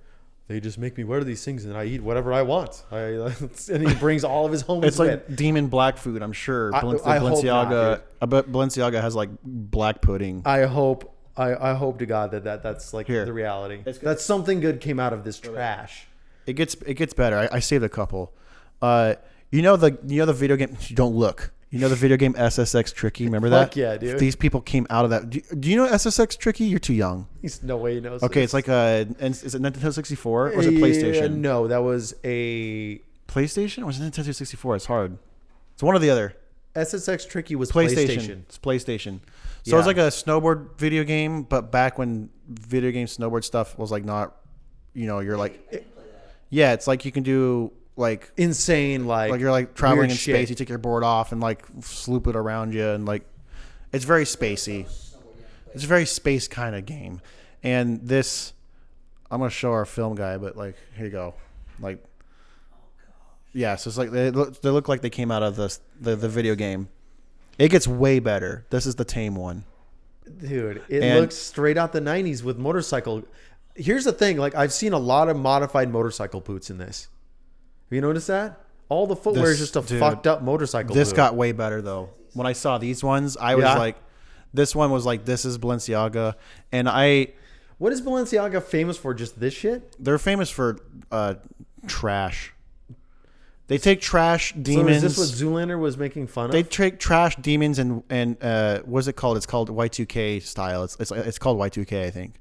they just make me wear these things and I eat whatever I want. And he brings all of his homies It's like with. demon black food. I'm sure. I hope Balenciaga. not, dude. I bet Balenciaga has like black pudding. I hope to God that's like Here. the reality. It's good. That something good came out of this trash. It gets better. I saved a couple. You know the video game. Don't look. You know the video game SSX Tricky. Remember that? Fuck yeah, dude. These people came out of that. Do you know SSX Tricky? You're too young. There's no way he knows. Okay, this. it's like is it Nintendo 64 or was it PlayStation? No, that was a PlayStation or was it Nintendo 64? It's hard. It's one or the other. SSX Tricky was PlayStation. PlayStation. It's PlayStation. So it's Yeah. like a snowboard video game, but back when video game snowboard stuff was like not, you're like, yeah, it's like you can do like Insane, like you're like traveling weird in shit. space. You take your board off and like sloop it around you, and like it's very spacey. It's a very space kind of game. And this, I'm gonna show our film guy, but like here you go, like. Yeah, so it's like they look like they came out of the video game. It gets way better. This is the tame one. Dude, it And- looks straight out the 90s with motorcycle. Here's the thing, like I've seen a lot of modified motorcycle boots in this. Have you noticed that? All the footwear is This- just a dude, fucked up motorcycle This boot. got way better though. When I saw these ones, I was Yeah? like, this one was like, this is Balenciaga, and What is Balenciaga famous for? Just this shit? they're famous for trash. They take trash So demons. is this what Zoolander was making fun of? They take trash demons and what's it called? It's called Y2K style. It's called Y2K, I think.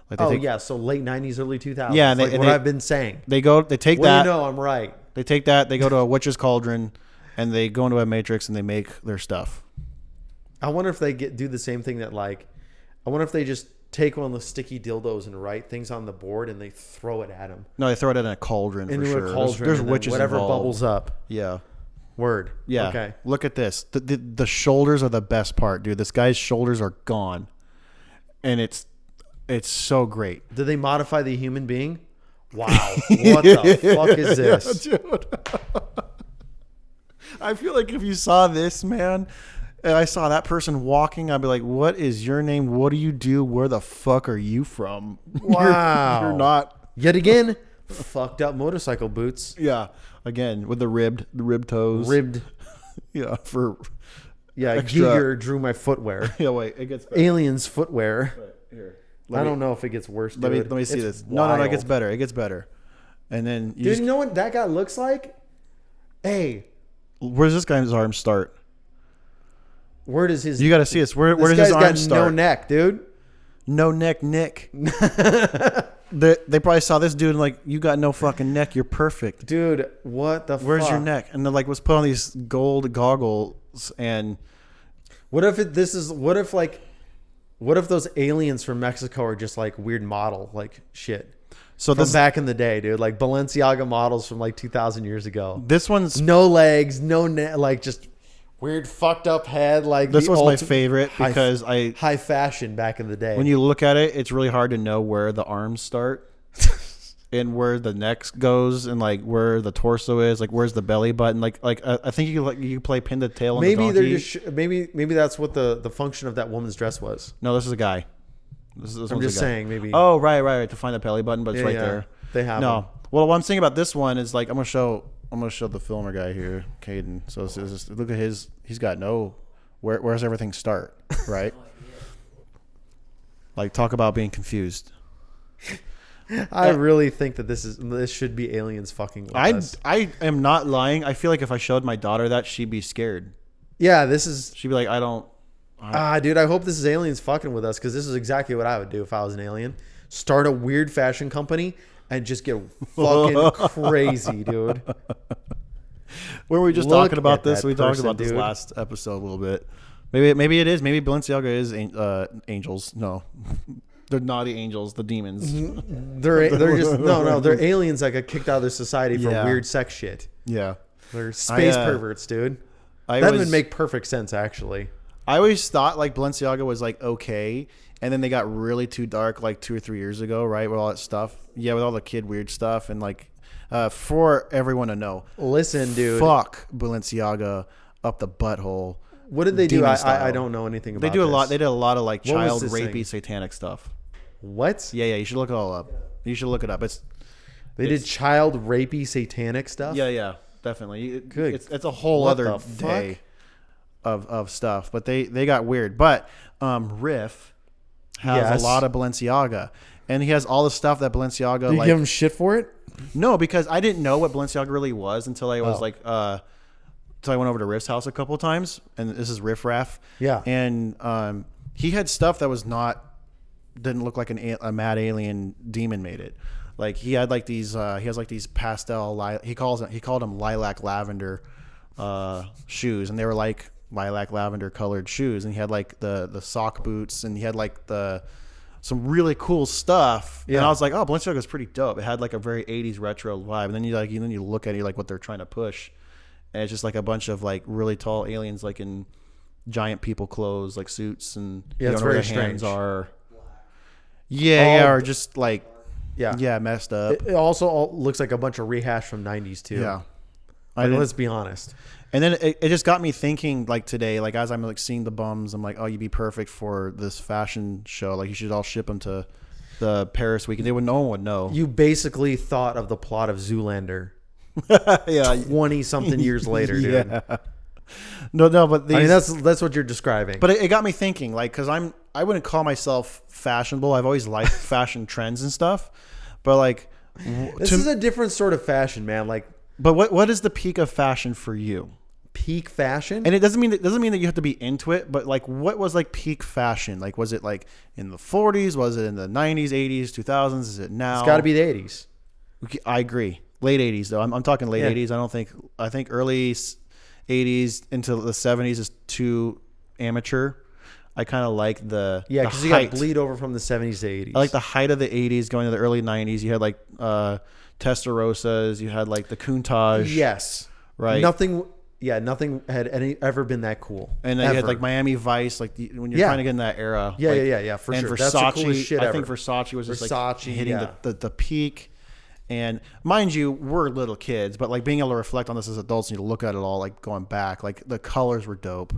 Like they oh take, yeah, so late 90s, early 2000s. Yeah, Yeah, and they- like and what they- I've been saying. They take Well, that. you know I'm right. They take that. They go to a witch's cauldron, and they go into a matrix and they make their stuff. I wonder if they do the same thing that like, I wonder if they just take one of the sticky dildos and write things on the board and they throw it at them No, they throw it in a cauldron into for sure. a cauldron. There's and then witches whatever involved. bubbles up. Yeah. Word. Yeah. Okay. Look at this. The shoulders are the best part, dude. This guy's shoulders are gone, and it's so great. Did they modify the human being? Wow. What the fuck is this? Dude. I feel like if you saw this, man, and I saw that person walking, I'd be like, "What is your name? What do you do? Where the fuck are you from?" Wow. You're not. Yet again, fucked up motorcycle boots. Yeah. Again, with the ribbed toes. Ribbed. Yeah. For Yeah, Extra. Giger drew my footwear. yeah. Wait. It gets better. Aliens footwear. Here. I don't know if it gets worse, Let dude. me see It's this. No. It wild. gets better. It gets better. And then you Dude, just, you know what that guy looks like? Hey, where's this guy's arm start? where does his... You got to see this. Where this does his guy's arm got start? no neck, dude. No neck, Nick. They probably saw this dude and like, you got no fucking neck. You're perfect. Dude, what the Where's fuck? your neck? And then like was put on these gold goggles and What if what if those aliens from Mexico are just like weird model like shit? so From this back in the day, dude, like Balenciaga models from like 2,000 years ago. this one's No legs, no neck, like just weird fucked up head. Like this the was my ultimate favorite high- because high fashion back in the day. when you look at it, it's really hard to know where the arms start and where the neck goes and like where the torso is, like where's the belly button. Like I think you play pin the tail on the maybe donkey. they're just maybe that's what the function of that woman's dress was. No, this is a guy. This I'm one's just a guy. saying maybe. Oh, right. To find the belly button, but it's Yeah, right yeah. there. They have no. them. Well, what I'm saying about this one is like I'm gonna show the filmer guy here, Caden. So it's just, look at his. He's got no. Where's everything start? Right. Like talk about being confused. I really think that this should be aliens fucking with us. I am not lying. I feel like if I showed my daughter that, she'd be scared. Yeah, this is. She'd be like, I don't. Dude, I hope this is aliens fucking with us because this is exactly what I would do if I was an alien. Start a weird fashion company and just get fucking crazy, dude. Were we just Look talking about at this? that We talked person, about this dude. last episode a little bit. Maybe it is. Maybe Balenciaga is angels. No, they're naughty angels. The demons. They're just no. They're aliens that got kicked out of their society for Yeah. weird sex shit. Yeah. They're space I, perverts, dude. I That was- would make perfect sense, actually. I always thought like Balenciaga was like okay, and then they got really too dark like 2 or 3 years ago, right? With all that stuff. Yeah, with all the kid weird stuff and like for everyone to know. Listen, dude. Fuck Balenciaga up the butthole. What did they do? Demon I style. don't know anything about They do a this. lot. They did a lot of like What was child this rapey thing? satanic stuff. What? Yeah, you should look it all up. You should look it up. They did child rapey satanic stuff. Yeah, definitely. Good. It's a whole What other the fuck? day of stuff. But they got weird. But Riff has Yes. a lot of Balenciaga, and he has all the stuff that Balenciaga Did you like. give him shit for it? No, because I didn't know what Balenciaga really was until I was Oh. until I went over to Riff's house a couple of times, and this is Riff Raff. Yeah. And he had stuff that didn't look like a mad alien demon made it. Like he had like these, he has like these pastel, he called them lilac lavender shoes, and they were like lilac lavender colored shoes, and he had like the sock boots, and he had like some really cool stuff. Yeah. And I was like, oh, Balenciaga is pretty dope. It had like a very 80s retro vibe. And then you look at it like what they're trying to push. And it's just like a bunch of like really tall aliens like in giant people clothes, like suits, and Yeah, you it's don't know where very their hands strange. are. Yeah, or just like Yeah. messed up. It also all looks like a bunch of rehash from 90s too. Yeah. Like, let's be honest. And then it just got me thinking, like today, like as I'm like seeing the bums, I'm like, oh, you'd be perfect for this fashion show. Like you should all ship them to the Paris weekend. No one would know. You basically thought of the plot of Zoolander Yeah. 20 something years later, dude. Yeah. No, but these, I mean, that's what you're describing. but it got me thinking, like, because I wouldn't call myself fashionable. I've always liked fashion trends and stuff, but like, this is a different sort of fashion, man. Like but what is the peak of fashion for you? peak fashion. And it doesn't mean that you have to be into it, but like, what was like peak fashion? Like, was it like in the 40s? Was it in the 90s, 80s, 2000s? Is it now? It's got to be the 80s. I agree. Late 80s though. I'm talking late Yeah. 80s. I think early 80s into the 70s is too amateur. I kind of like the Yeah, the because you got height. bleed over from the 70s to 80s. I like the height of the 80s going to the early 90s. You had like Testarossas. You had like the Countach. Yes. Right. Nothing had ever been that cool. And then you had Ever. like Miami Vice, like when you're Yeah. trying to get in that era. Yeah, like, yeah, for and sure. Versace, That's the coolest shit I think ever. Versace was just like Versace, hitting yeah. the peak. And mind you, we're little kids, but like being able to reflect on this as adults and you look at it all like going back, like the colors were dope.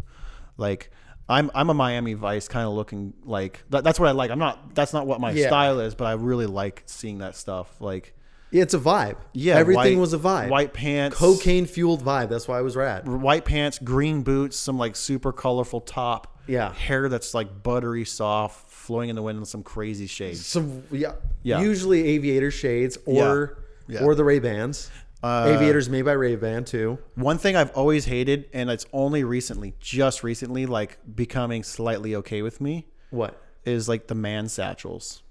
Like I'm a Miami Vice kind of looking like that's what I like. That's not what my Yeah. style is, but I really like seeing that stuff. Like It's a vibe. yeah, Everything white- was a vibe. White pants, Cocaine fueled vibe. That's why I was rad. white pants, green boots, some like super colorful top. Yeah. Hair that's like buttery soft, flowing in the wind in some crazy shades. Some Yeah. Usually aviator shades or Yeah. or the Ray-Bans. Aviators made by Ray-Ban too. One thing I've always hated, and it's only recently, just recently, like becoming slightly okay with me, What? is like the man satchels,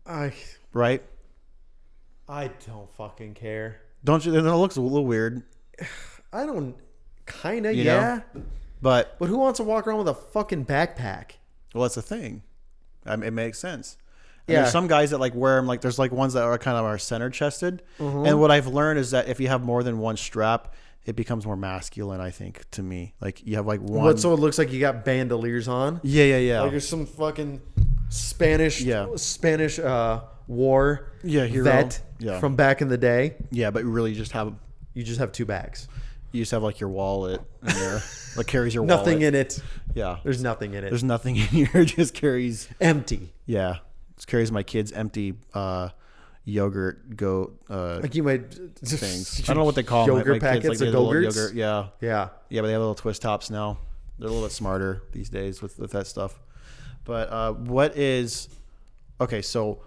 I right? don't fucking care. Don't you? It looks a little weird, I don't kind of You know? yeah. but But who wants to walk around with a fucking backpack? well, that's the thing. I mean, it makes sense. And Yeah. there's some guys that like wear them. Like there's like ones that are kind of center chested. Mm-hmm. And what I've learned is that if you have more than one strap, it becomes more masculine. I think to me, like you have like one. What? So it looks like you got bandoliers on. Yeah. Like you're some fucking Spanish Yeah. war hero. vet Yeah. from back in the day. Yeah, but you really just have You just have two bags. you just have like your wallet in there, like carries your Nothing wallet. in it. Yeah, There's nothing in it. there's nothing in here. It just carries. Empty. Yeah, just carries my kids' empty yogurt Like you might things. I don't know what they call them. Yogurt my packets kids, like of the little Go-Gurts? yogurt. Yeah, Yeah. yeah, but they have little twist tops now. They're a little bit smarter these days with that stuff. But what is okay? So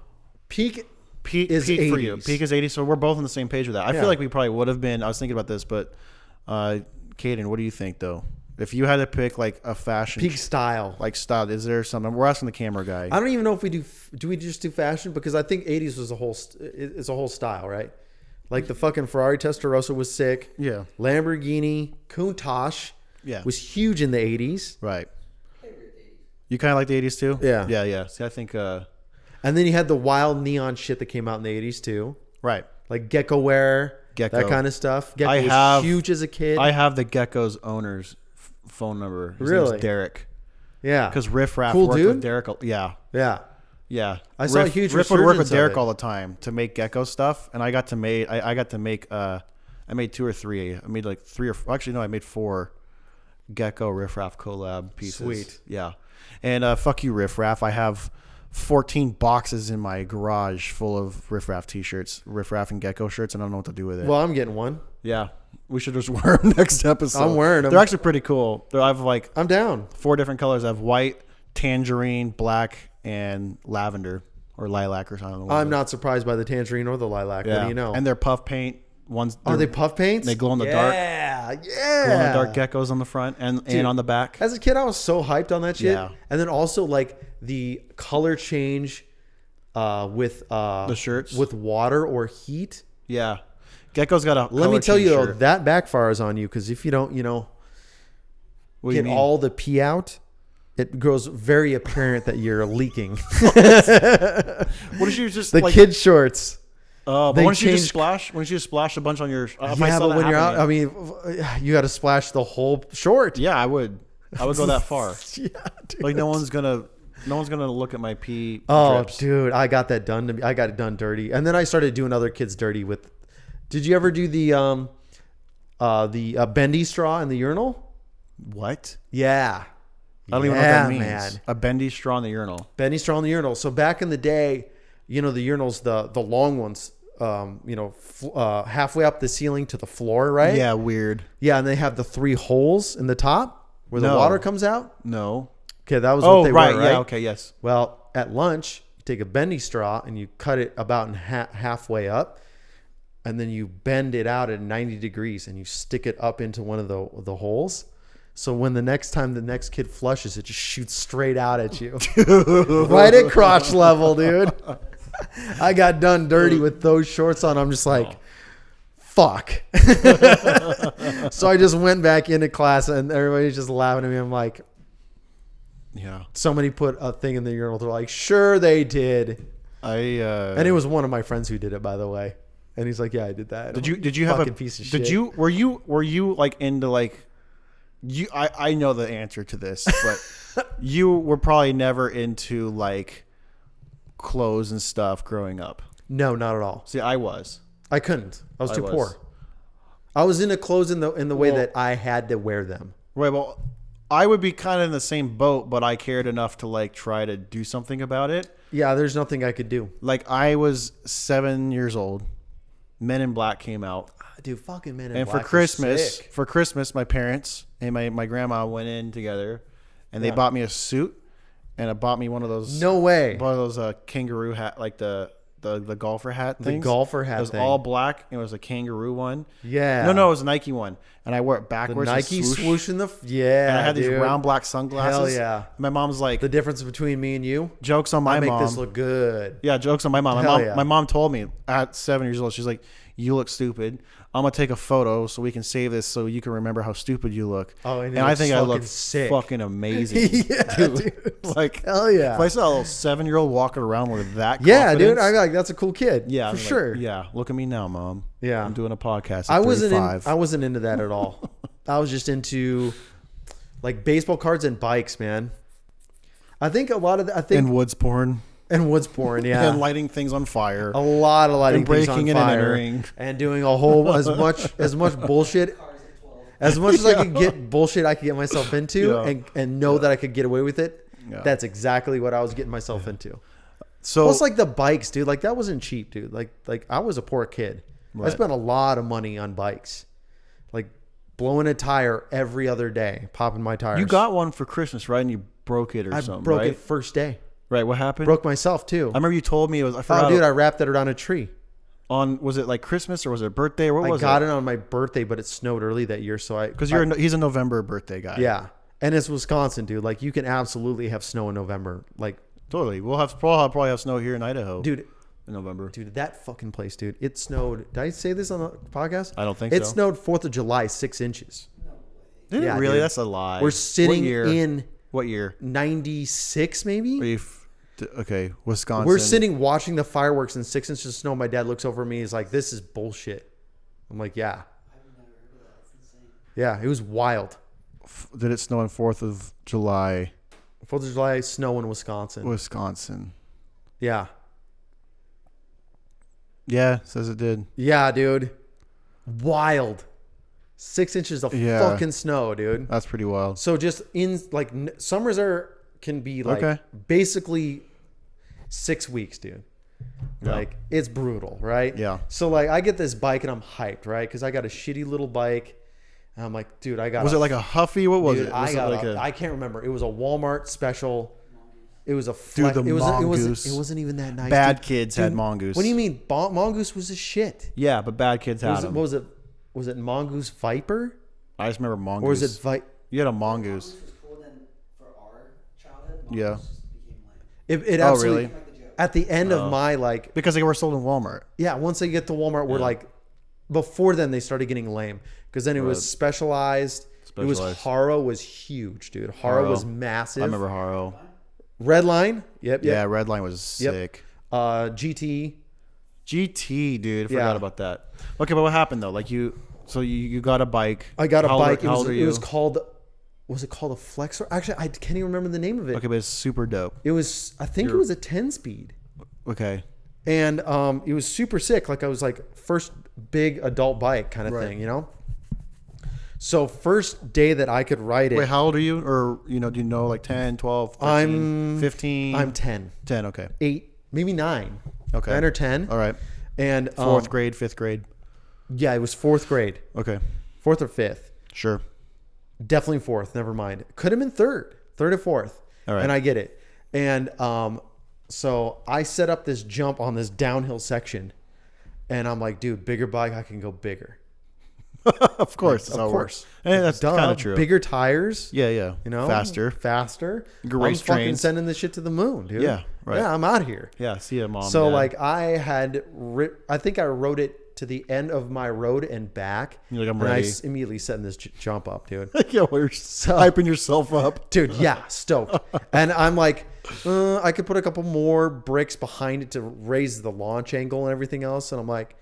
Peak peak is peak for you. 80s. Peak is 80. So we're both on the same page with that. I Yeah. feel like we probably would have been. I was thinking about this, but Kaden, what do you think though? If you had to pick like a fashion peak style. like style, is there something? We're asking the camera guy. I don't even know if we do we just do fashion, because I think 80s was it's a whole style, right? Like the fucking Ferrari Testarossa was sick. Yeah. Lamborghini Countach Yeah. was huge in the 80s. Right. You kind of like the 80s too? Yeah. Yeah. See, I think And then you had the wild neon shit that came out in the 80s too. right. Like Gecko Wear, Gecko. that kind of stuff. Gecko I was have- huge as a kid. I have the Gecko's owner's phone number. His Really? name's Derek. yeah. Because Riff Raff Cool worked dude? with Derek. Yeah. Yeah. Yeah. I saw a Riff, huge Riff would work with resurgence of Derek it. all the time to make Gecko stuff, and I got to make I made 2 or 3. I made like 3 or actually no, I made 4 Gecko Riff Raff collab pieces. Sweet. Yeah. And fuck you, Riff Raff. I have 14 boxes in my garage full of Riff Raff t-shirts, Riff Raff and Gecko shirts, and I don't know what to do with it. Well, I'm getting one. Yeah. We should just wear them next episode. I'm wearing them. They're actually pretty cool. I have like I'm down. 4 different colors. I have white, tangerine, black, and lavender or lilac or something. I'm not surprised by the tangerine or the lilac. Yeah. What do you know? And they're puff paint. Are they puff paints? They glow in the dark. Yeah. Glow in the dark geckos on the front and on the back. As a kid, I was so hyped on that shit. Yeah. And then also like the color change with the shirts with water or heat. Yeah. Gecko's got a Let me tell you though, shirt. that backfires on you because if you don't, What do you get mean? all the pee out, it grows very apparent that you're leaking. What if you just The like kid shorts. but they why don't you just changed- splash? Why don't you just splash a bunch on your? If I Yeah, saw but that when you're out, happening- I mean, you got to splash the whole short. yeah, I would go that far. Yeah, dude. Like no one's gonna look at my pee. Oh, drips. dude, I got that done to me. I got it done dirty, and then I started doing other kids dirty with. Did you ever do the bendy straw in the urinal? What? Yeah, I don't even know what that means. Man. A bendy straw in the urinal. Bendy straw in the urinal. So back in the day, the urinals, the long ones, halfway up the ceiling to the floor, right? Yeah, weird. Yeah, and they have the 3 holes in the top where the No. water comes out. No. Okay, that was Oh, what they right. were, right? Yeah. Okay. Yes. Well, at lunch, you take a bendy straw and you cut it about in halfway up, and then you bend it out at 90 degrees and you stick it up into one of the holes. So when the next kid flushes, it just shoots straight out at you. Right at crotch level, dude. I got done dirty with those shorts on. I'm just like, fuck. So I just went back into class and everybody's just laughing at me. I'm like, Yeah. somebody put a thing in the urinal. They're like, sure they did. And And it was one of my friends who did it, by the way. And he's like, yeah, I did that. Did you have fucking a piece of did shit? you were you like into like you I know the answer to this, but you were probably never into like clothes and stuff growing up. No, not at all. See, I was. I couldn't. I was I too was. poor. I was into clothes in the way Well- that I had to wear them. Right, well, I would be kind of in the same boat, but I cared enough to like try to do something about it. Yeah, there's nothing I could do. Like I was 7 years old. Men in Black came out. Dude, fucking Men in And Black for was sick. Christmas, my parents and my grandma went in together, and they Yeah. bought me a suit, and it bought me one of those No way. one of those kangaroo hat, like the golfer hat The things. golfer hat It was thing. all black. It was a kangaroo one. Yeah. No, it was a Nike one, and I wore it The backwards. and Nike swoosh in the... Yeah, And I had these dude. round black sunglasses. Hell yeah. My mom's like, The difference between me and you, jokes on my I make mom. this look good. Yeah, jokes on my mom. Hell yeah. My mom told me at 7 years old, she's like, "You look stupid. I'm gonna take a photo so we can save this so you can remember how stupid you look." Oh, and it I looks think I fucking look sick. fucking amazing. Yeah, dude. Like, Hell yeah. if I saw a little 7-year-old walking around with that, Yeah, dude. confidence, I'm like, that's a cool kid. yeah, for I'm like, sure. yeah, look at me now, mom. Yeah. I'm doing a podcast. At I 35. wasn't into that at all. I was just into like baseball cards and bikes, man. I think a lot of and woods porn and woods porn, yeah. and lighting things on fire. A lot of lighting And things on breaking and fire entering. and doing a whole as much bullshit Cars at 12. as much as I could get bullshit I could get myself into Yeah. and know that I could get away with it. Yeah. That's exactly what I was getting myself into. So Plus, like the bikes, dude. Like that wasn't cheap, dude. Like I was a poor kid. I Right. spent a lot of money on bikes, like blowing a tire every other day, popping my tires. you got one for Christmas, right? And you broke it or I something, broke right? it first day. Right. What happened? Broke myself too. I remember you told me it was. I forgot. Oh, dude, I wrapped it around a tree. Was it like Christmas or was it birthday? Or what I was got it on my birthday, but it snowed early that year, so Because I- he's a November birthday guy. yeah. And it's Wisconsin, dude. Like you can absolutely have snow in November. Like, Totally. We'll probably have snow here in Idaho. dude, In November. that fucking place, dude. It snowed. Did I say this on the podcast? I don't think it so. snowed 4th of July, 6 inches. Did Yeah, it really? dude. That's a lie. We're sitting What year? in What year? 96, maybe. Okay, Wisconsin. We're sitting watching the fireworks in 6 inches of snow. My dad looks over at me. He's like, "This is bullshit." I'm like, "Yeah, I've never heard of that. That's insane. yeah." It was wild. Did it snow on 4th of July, 4th of July snow in Wisconsin. Wisconsin? Yeah, Yeah, says it did. yeah, dude. Wild. 6 inches of Yeah. fucking snow, dude. That's pretty wild. So just in like summers can be like Okay. basically 6 weeks, dude. Yeah. Like, it's brutal, right? Yeah. So, like, I get this bike and I'm hyped, right? Because I got a shitty little bike. And I'm like, dude, I got Was it like a Huffy? What was dude, it? Was I got it like I can't remember. It was a Walmart special. It was a flex. the it Mongoose. wasn't even that nice. Bad dude. kids Dude, had Mongoose. What do you mean? Mongoose was a shit. Yeah, but bad kids had them. What was it? Was it Mongoose Viper? I just remember Mongoose. Or was it You had a Mongoose. Mongoose was cool. Then for our childhood, Yeah. Mongoose just became lame. It Oh, absolutely. really? Like the joke. At the end of my like, Because they were sold in Walmart. yeah. Once they get to Walmart, we're like, before then they started getting lame because then it was specialized. It was Specialized. Haro was huge, dude. Haro Haro. was massive. I remember Haro. Redline. Yep. Yeah, Redline was sick. GT. GT, dude. Yeah. Forgot about that. Okay, but what happened though? Like you got a bike. I got a How old- bike. How old are It you? was called. Was it called a Flexor? Actually, I can't even remember the name of it. Okay, but it's super dope. It was. I think it was a 10-speed, Okay. and it was super sick. Like I was like first big adult bike kind of Right. thing, you know. So first day that I could ride it, Wait, how old are you? Or do you know like 10, 12, 13, I'm 15? I'm 10, 10, okay. 8, maybe 9. Okay. 9 or 10. All right. And Fourth grade, fifth grade. Yeah, it was 4th grade, Okay. 4th or 5th. Sure. Definitely 4th. Never mind. Could have been 3rd or 4th. All right. And I get it. And so I set up this jump on this downhill section, and I'm like, dude, bigger bike, I can go bigger. Of course. That's how Of it works. course. Hey, that's Duh, kind of true. Bigger tires. Yeah, yeah. You know, Faster. You can I'm race fucking trains. sending this shit to the moon, dude. Yeah, right. Yeah, I'm out here. Yeah, see ya, mom. So Dad. like I think I rode it to the end of my road and back. You're like, I'm and ready. I immediately setting this jump up, dude. yeah, well, you're hyping yourself up. Dude, yeah, stoked. And I'm like, I could put a couple more bricks behind it to raise the launch angle and everything else. And I'm like,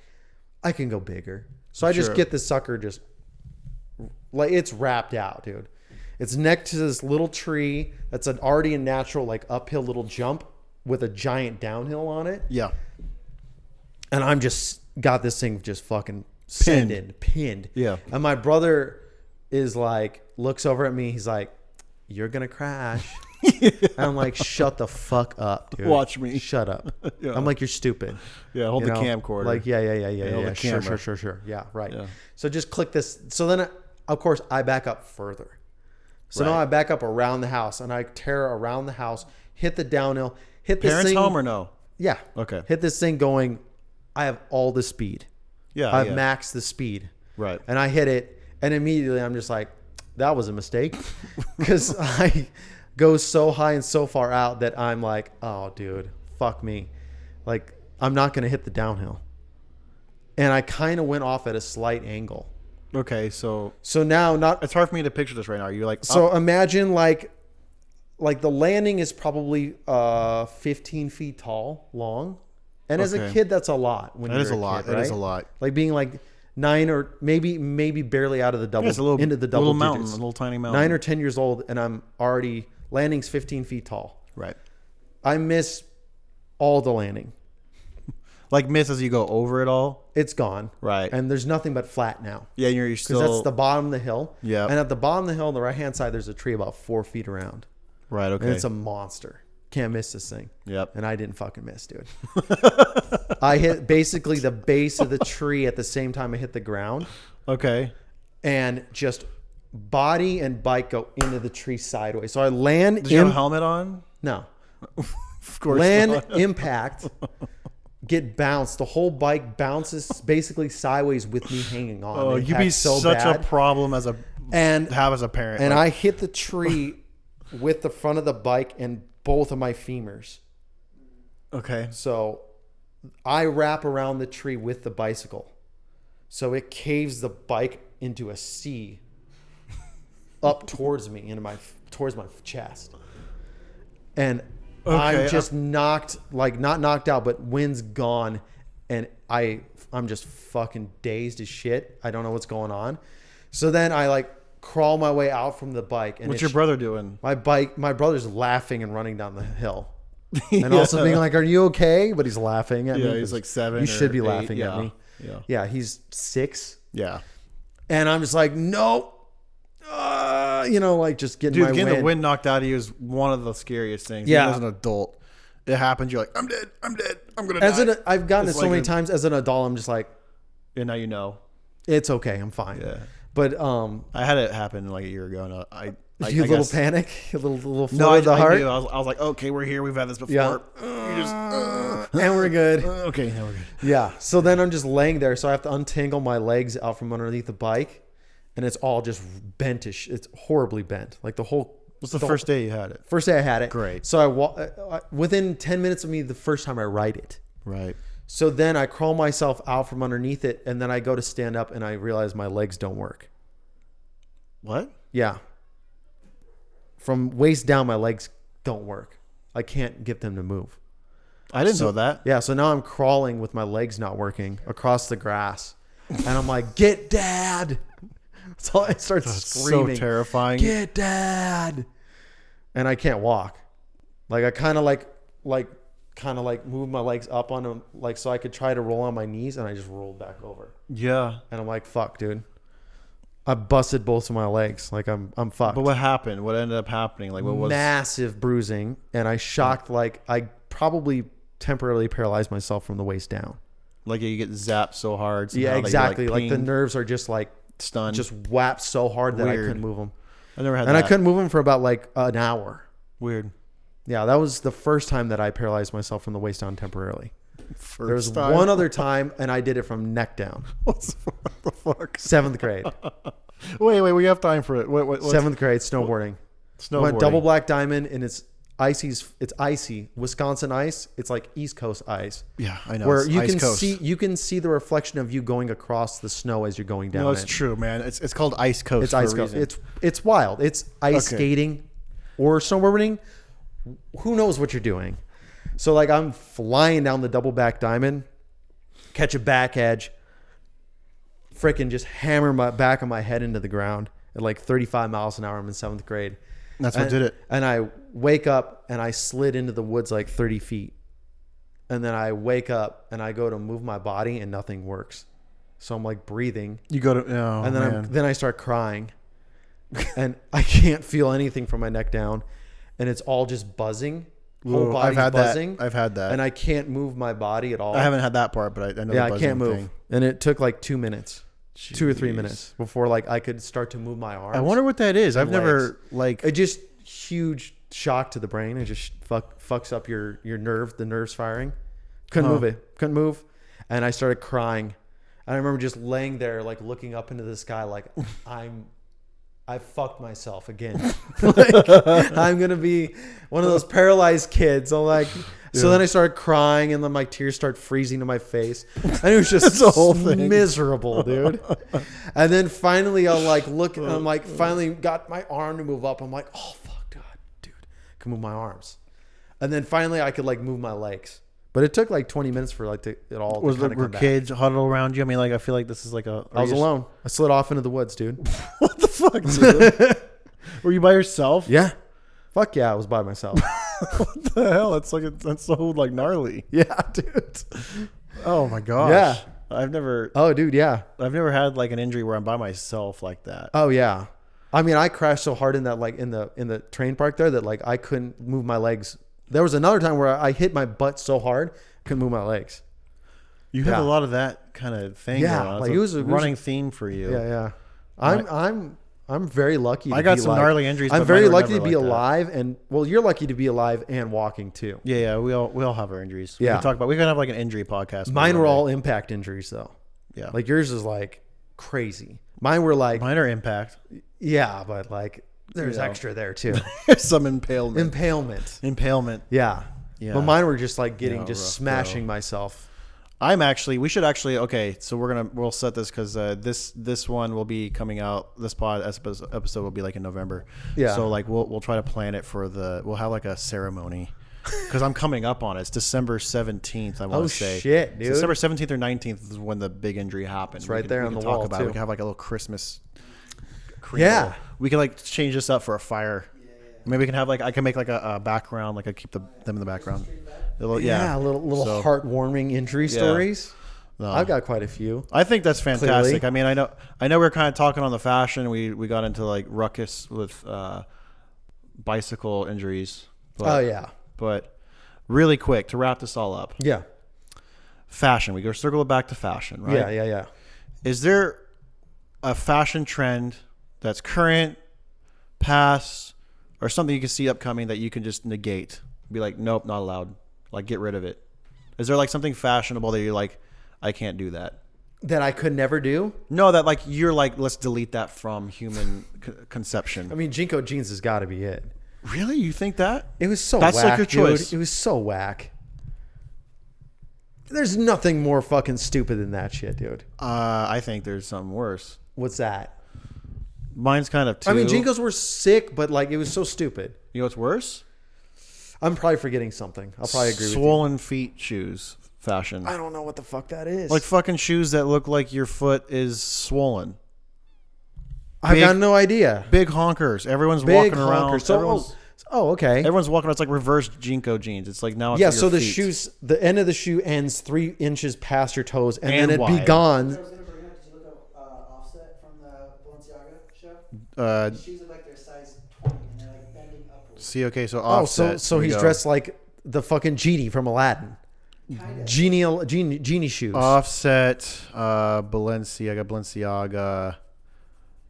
I can go bigger. So I just Sure. get this sucker just like it's wrapped out, dude. It's next to this little tree that's an already a natural like uphill little jump with a giant downhill on it. Yeah. And I'm just got this thing just fucking pinned. Yeah. And my brother is like, looks over at me. He's like, you're going to crash. And I'm like, shut the fuck up, dude. Watch me. Shut up. Yeah. I'm like, you're stupid. Yeah, hold You the know? camcorder. Like, yeah. hold the camera. Sure. Yeah, right. Yeah. So just click this. So then, of course, I back up further. So now Right. I back up around the house and I tear around the house, hit the downhill, hit this Parents thing. home or no? Yeah. Okay. Hit this thing going, I have all the speed. Yeah. I've yeah. maxed the speed. Right. And I hit it. And immediately I'm just like, that was a mistake. Because I go so high and so far out that I'm like, oh, dude, fuck me. Like, I'm not going to hit the downhill. And I kind of went off at a slight angle. Okay, so So now not. it's hard for me to picture this right now. You're like, So up. imagine like the landing is probably 15 feet tall, long. And as a Okay. kid, that's a lot. When That you're is a lot. Kid, That is right? a lot. Like being like 9 or maybe barely out of the double It's a little into the double little mountain, digits. a little tiny mountain. 9 or 10 years old, and I'm already landing's 15 feet tall. Right. I miss all the landing. Like miss as you go over it all. It's gone. Right. And there's nothing but flat now. Yeah, you're Because still that's the bottom of the hill. Yeah. And at the bottom of the hill on the right hand side, there's a tree about 4 feet around. right. Okay. And it's a monster. Can't miss this thing. Yep. And I didn't fucking miss, dude. I hit basically the base of the tree at the same time I hit the ground. Okay. And just body and bike go into the tree sideways. So I land Did you have a helmet on? No. Of course. Land not. impact, get bounced. The whole bike bounces basically sideways with me hanging on. Oh, The you'd be impact's so such bad. a problem as a And have as a parent. and like, I hit the tree with the front of the bike and both of my femurs. okay. So I wrap around the tree with the bicycle. So it caves the bike into a C up towards me, towards my chest. And Okay, I'm just knocked, like not knocked out, but wind's gone. And I'm just fucking dazed as shit. I don't know what's going on. So then I like crawl my way out from the bike. And What's your brother doing? my brother's laughing and running down the hill. And also being like, are you okay? But he's laughing at me. Yeah, he's 'cause like 7 You or should be 8, laughing yeah, at me. yeah. Yeah, he's 6. Yeah. And I'm just like, nope. Like just getting Dude, my getting wind. the wind knocked out of you is one of the scariest things. Yeah. Even as an adult. it happens. You're like, I'm dead. I'm gonna die. I've gotten It's it so like many times. As an adult, I'm just like, And now you know. it's okay. I'm fine. Yeah. But I had it happen like a year ago, and you I little guess, panic, a little flutter No, of the heart. knew. I was like, okay, we're here. We've had this before. Yeah. You just, And we're good. okay, now we're good. Yeah. So then I'm just laying there. So I have to untangle my legs out from underneath the bike, and it's all just bentish. It's horribly bent. Like the whole. What's the first day you had it? First day I had it. Great. So within 10 minutes of me, the first time I ride it. Right. So then I crawl myself out from underneath it, and then I go to stand up, and I realize my legs don't work. What? Yeah. From waist down, my legs don't work. I can't get them to move. I didn't know that. Yeah, so now I'm crawling with my legs not working across the grass. And I'm like, get dad. So I start screaming. So terrifying. Get dad. And I can't walk. Like I kind of like move my legs up on them, like so I could try to roll on my knees, and I just rolled back over. Yeah. And I'm like, fuck, dude. I busted both of my legs. Like I'm fucked. But what happened? What ended up happening? Like what was massive bruising, and I shocked. Like I probably temporarily paralyzed myself from the waist down. Like you get zapped so hard. Yeah, exactly. Like the nerves are just like stunned, just whapped so hard that I couldn't move them. I never had and that. I couldn't move them for about like an hour. Weird. Yeah, that was the first time that I paralyzed myself from the waist down temporarily. There was time. one other time, and I did it from neck down. What the fuck? 7th grade. Wait, we have time for it. What's 7th grade snowboarding. Went double black diamond, and it's icy Wisconsin ice. It's like East Coast ice. Yeah, I know. Where it's you ice can coast. see the reflection of you going across the snow as you're going down. No, it's true, man. It's called ice coast. It's ice coast. It's wild. It's ice skating or snowboarding. Who knows what you're doing? So like I'm flying down the double back diamond, catch a back edge, freaking just hammer my back of my head into the ground at like 35 miles an hour. I'm in 7th grade. That's what did it. And I wake up and I slid into the woods like 30 feet. And then I wake up and I go to move my body and nothing works. So I'm like breathing. You go to and then I start crying. And I can't feel anything from my neck down. And it's all just buzzing. Whole body's buzzing. I've had that. And I can't move my body at all. I haven't had that part, but I know. Yeah, the I can't move. thing. And it took like 2 minutes. Jeez. 2 or 3 minutes before like I could start to move my arms. I wonder what that is. I've legs. never like. It just huge shock to the brain. It just fucks up your nerve. The nerves firing. Couldn't move it. Couldn't move. And I started crying. And I remember just laying there like looking up into the sky like I fucked myself again. Like, I'm gonna be one of those paralyzed kids. I'm like, so then I started crying, and then my tears start freezing to my face, and it was just the whole thing. miserable, dude. And then finally, I like look, and I'm like, finally got my arm to move up. I'm like, oh fuck, God, dude, I can move my arms. And then finally, I could like move my legs. But it took like 20 minutes for like it all. Was to were kids huddled around you? I mean, like I feel like this is like a. I was alone. I slid off into the woods, dude. What the fuck, dude? Were you by yourself? Yeah. Fuck yeah, I was by myself. What the hell? That's so like gnarly. Yeah, dude. Oh my gosh. Yeah. I've dude, yeah. never had like an injury where I'm by myself like that. Oh yeah. I mean, I crashed so hard in that like in the train park there that like I couldn't move my legs. There was another time where I hit my butt so hard, couldn't move my legs. You have a lot of that kind of thing. Yeah, going on. like It's it was a running theme for you. Yeah. I'm very lucky. I got some gnarly injuries. I'm but very mine were lucky to never be like that. alive, and well, you're lucky to be alive and walking too. Yeah. We all have our injuries. Yeah. We can have like an injury podcast. Mine were all impact injuries though. Yeah. Like yours is like crazy. Mine were like mine are impact. Yeah, but like there's extra there too. Some impalement. Impalement. Yeah. Yeah. But mine were just like getting just rough, smashing myself. We should actually, okay, so we'll set this because this one will be coming out, this episode will be like in November. Yeah. So like we'll try to plan it we'll have like a ceremony because I'm coming up on it. It's December 17th, I want to say. Oh shit, dude. December 17th or 19th is when the big injury happened. It's right there on the wall too. We can have like a little Christmas. Yeah. We can like change this up for a fire. Maybe we can have like, I can make like a background, like I keep them in the background. A little heartwarming injury stories. No. I've got quite a few. I think that's fantastic. Clearly. I mean, I know we're kind of talking on the fashion. We got into like ruckus with bicycle injuries. But really quick to wrap this all up. Yeah. Fashion. We go circle it back to fashion, right? Yeah. Is there a fashion trend that's current, past, or something you can see upcoming that you can just negate? Be like, nope, not allowed. Like, get rid of it. Is there like something fashionable that you're like, I can't do that? That I could never do? No, that like you're like, let's delete that from human conception. I mean, Jinko jeans has got to be it. Really? You think that? It was so That's whack, like your choice. dude. It was so whack. There's nothing more fucking stupid than that shit, dude. I think there's something worse. What's that? Mine's kind of too. I mean, Jinkos were sick, but like it was so stupid. You know what's worse? I'm probably forgetting something. I'll probably agree with you. Swollen feet shoes fashion. I don't know what the fuck that is. Like fucking shoes that look like your foot is swollen. I've got no idea. Big honkers. Everyone's Big walking around. honkers. So, okay. Everyone's walking around. It's like reverse Jinko jeans. It's like now it's Yeah, your so the feet. shoes, the end of the shoe ends 3 inches past your toes, and And then it'd be wide. gone. I was gonna bring up. Did you look up Offset from the Balenciaga show? Uh, His shoes are like their size 20, and they're like bending upwards. see, okay, so Oh, Offset. so Here we he's go. dressed like the fucking genie from Aladdin. Kinda. Genie shoes. Offset, Balenciaga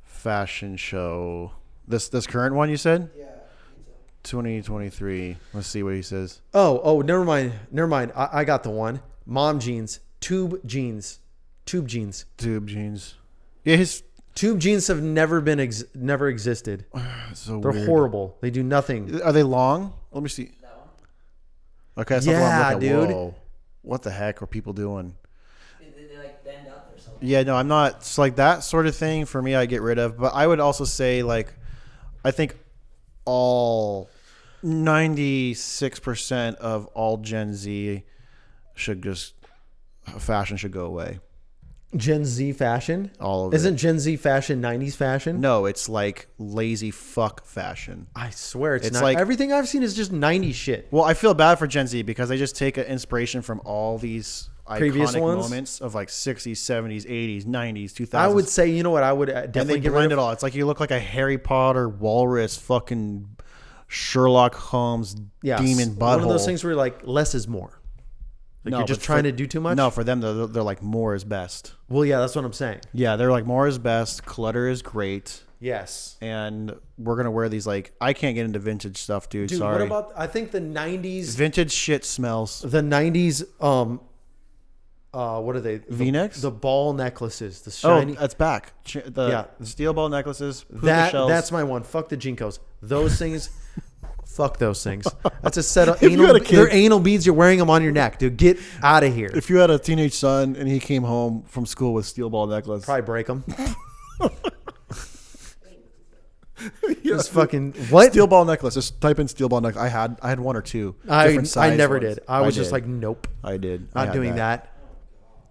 fashion show. This current one you said? Yeah. I think so. 2023. Let's see what he says. Oh, never mind. I got the one. Mom jeans, tube jeans. Tube jeans. Yeah, his Tube jeans have never existed. so They're weird. horrible. They do nothing. Are they long? Let me see. That one. Okay, that's not what I'm Yeah, looking at. dude. Whoa. What the heck are people doing? They like bend up or something. Yeah, no, I'm not. It's like that sort of thing for me, I get rid of. But I would also say, like, I think all 96% of all Gen Z fashion should go away. Gen Z fashion? All of Isn't it. Gen Z fashion 90s fashion? No, it's like lazy fuck fashion. I swear it's It's not. like- Everything I've seen is just 90s shit. Well, I feel bad for Gen Z because they just take an inspiration from all these Previous iconic ones? moments of like 60s, 70s, 80s, 90s, 2000s. I would say, you know what? I would and definitely they get rid blend of it all. It's like you look like a Harry Potter walrus fucking Sherlock Holmes demon butthole. One of those things where like less is more. Like No, you're just but trying to do too much? No, for them they're like more is best. Well, yeah, that's what I'm saying. Yeah, they're like more is best. Clutter is great. Yes. And we're gonna wear these like I can't get into vintage stuff, dude. Dude, Sorry. what about I think the 90s vintage shit smells. the 90s what are they? V-necks? The ball necklaces, the Oh, shiny that's back. Yeah. The steel ball necklaces. Puka shells. that's my one. Fuck the Jinkos. Those things fuck those things. That's a set of If you had a kid- they're anal beads, you're wearing them on your neck, dude. Get out of here. If you had a teenage son and he came home from school with steel ball necklace, Probably break them. Just fucking what? steel ball necklace. Just type in steel ball necklace. I had one or two. Different I size never ones. did. I was just did. like, nope, I did. I not had doing that.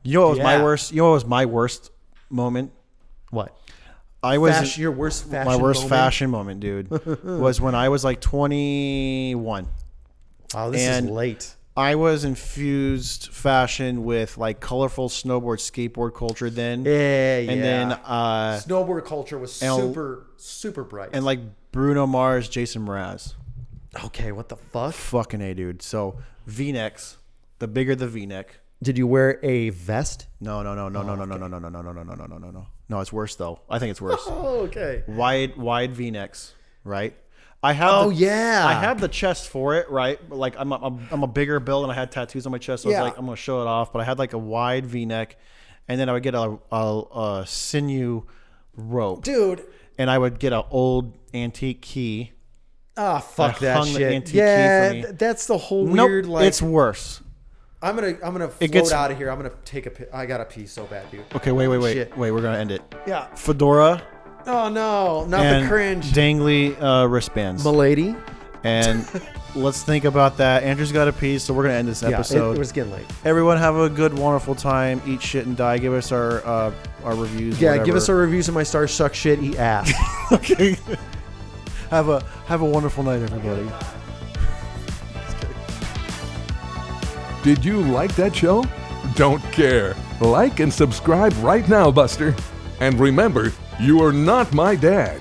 You know what was my Yeah. worst? You know what was my worst moment? What? I was Fashion, your worst fashion. my worst moment? fashion moment, dude, was when I was like 21. Oh, this and is late. I was infused fashion with like colorful snowboard, skateboard culture then. Yeah, And then snowboard culture was and- super bright. and like Bruno Mars, Jason Mraz. Okay, what the fuck? Fucking A, dude. So V-necks, the bigger the V-neck. Did you wear a vest? No. No, it's worse though. I think it's worse. Oh, okay. Wide V-necks, right? I have. Oh, yeah. I have the chest for it, right? But like I'm a bigger build and I had tattoos on my chest, so I Yeah. was like I'm gonna show it off. But I had like a wide V-neck, and then I would get a sinew rope, Dude. and I would get an old antique key. Ah, fuck I that hung the shit. antique key Yeah, for me. that's the whole Nope, weird like. it's worse. I'm gonna float gets- out of here. I'm gonna take a. I gotta pee so bad, dude. Okay, wait. Shit. We're gonna end it. Yeah. Fedora Oh no, not and the cringe. dangly wristbands. Milady. And let's think about that. Andrew's got a piece, so we're gonna end this Yeah, episode. it was getting late. Everyone have a good, wonderful time. Eat shit and die. Give us our reviews. Yeah, whatever. give us our reviews of my stars. Suck shit, eat ass. Okay. have a wonderful night, everybody. Did you like that show? Don't care. Like and subscribe right now, Buster. And remember, you are not my dad.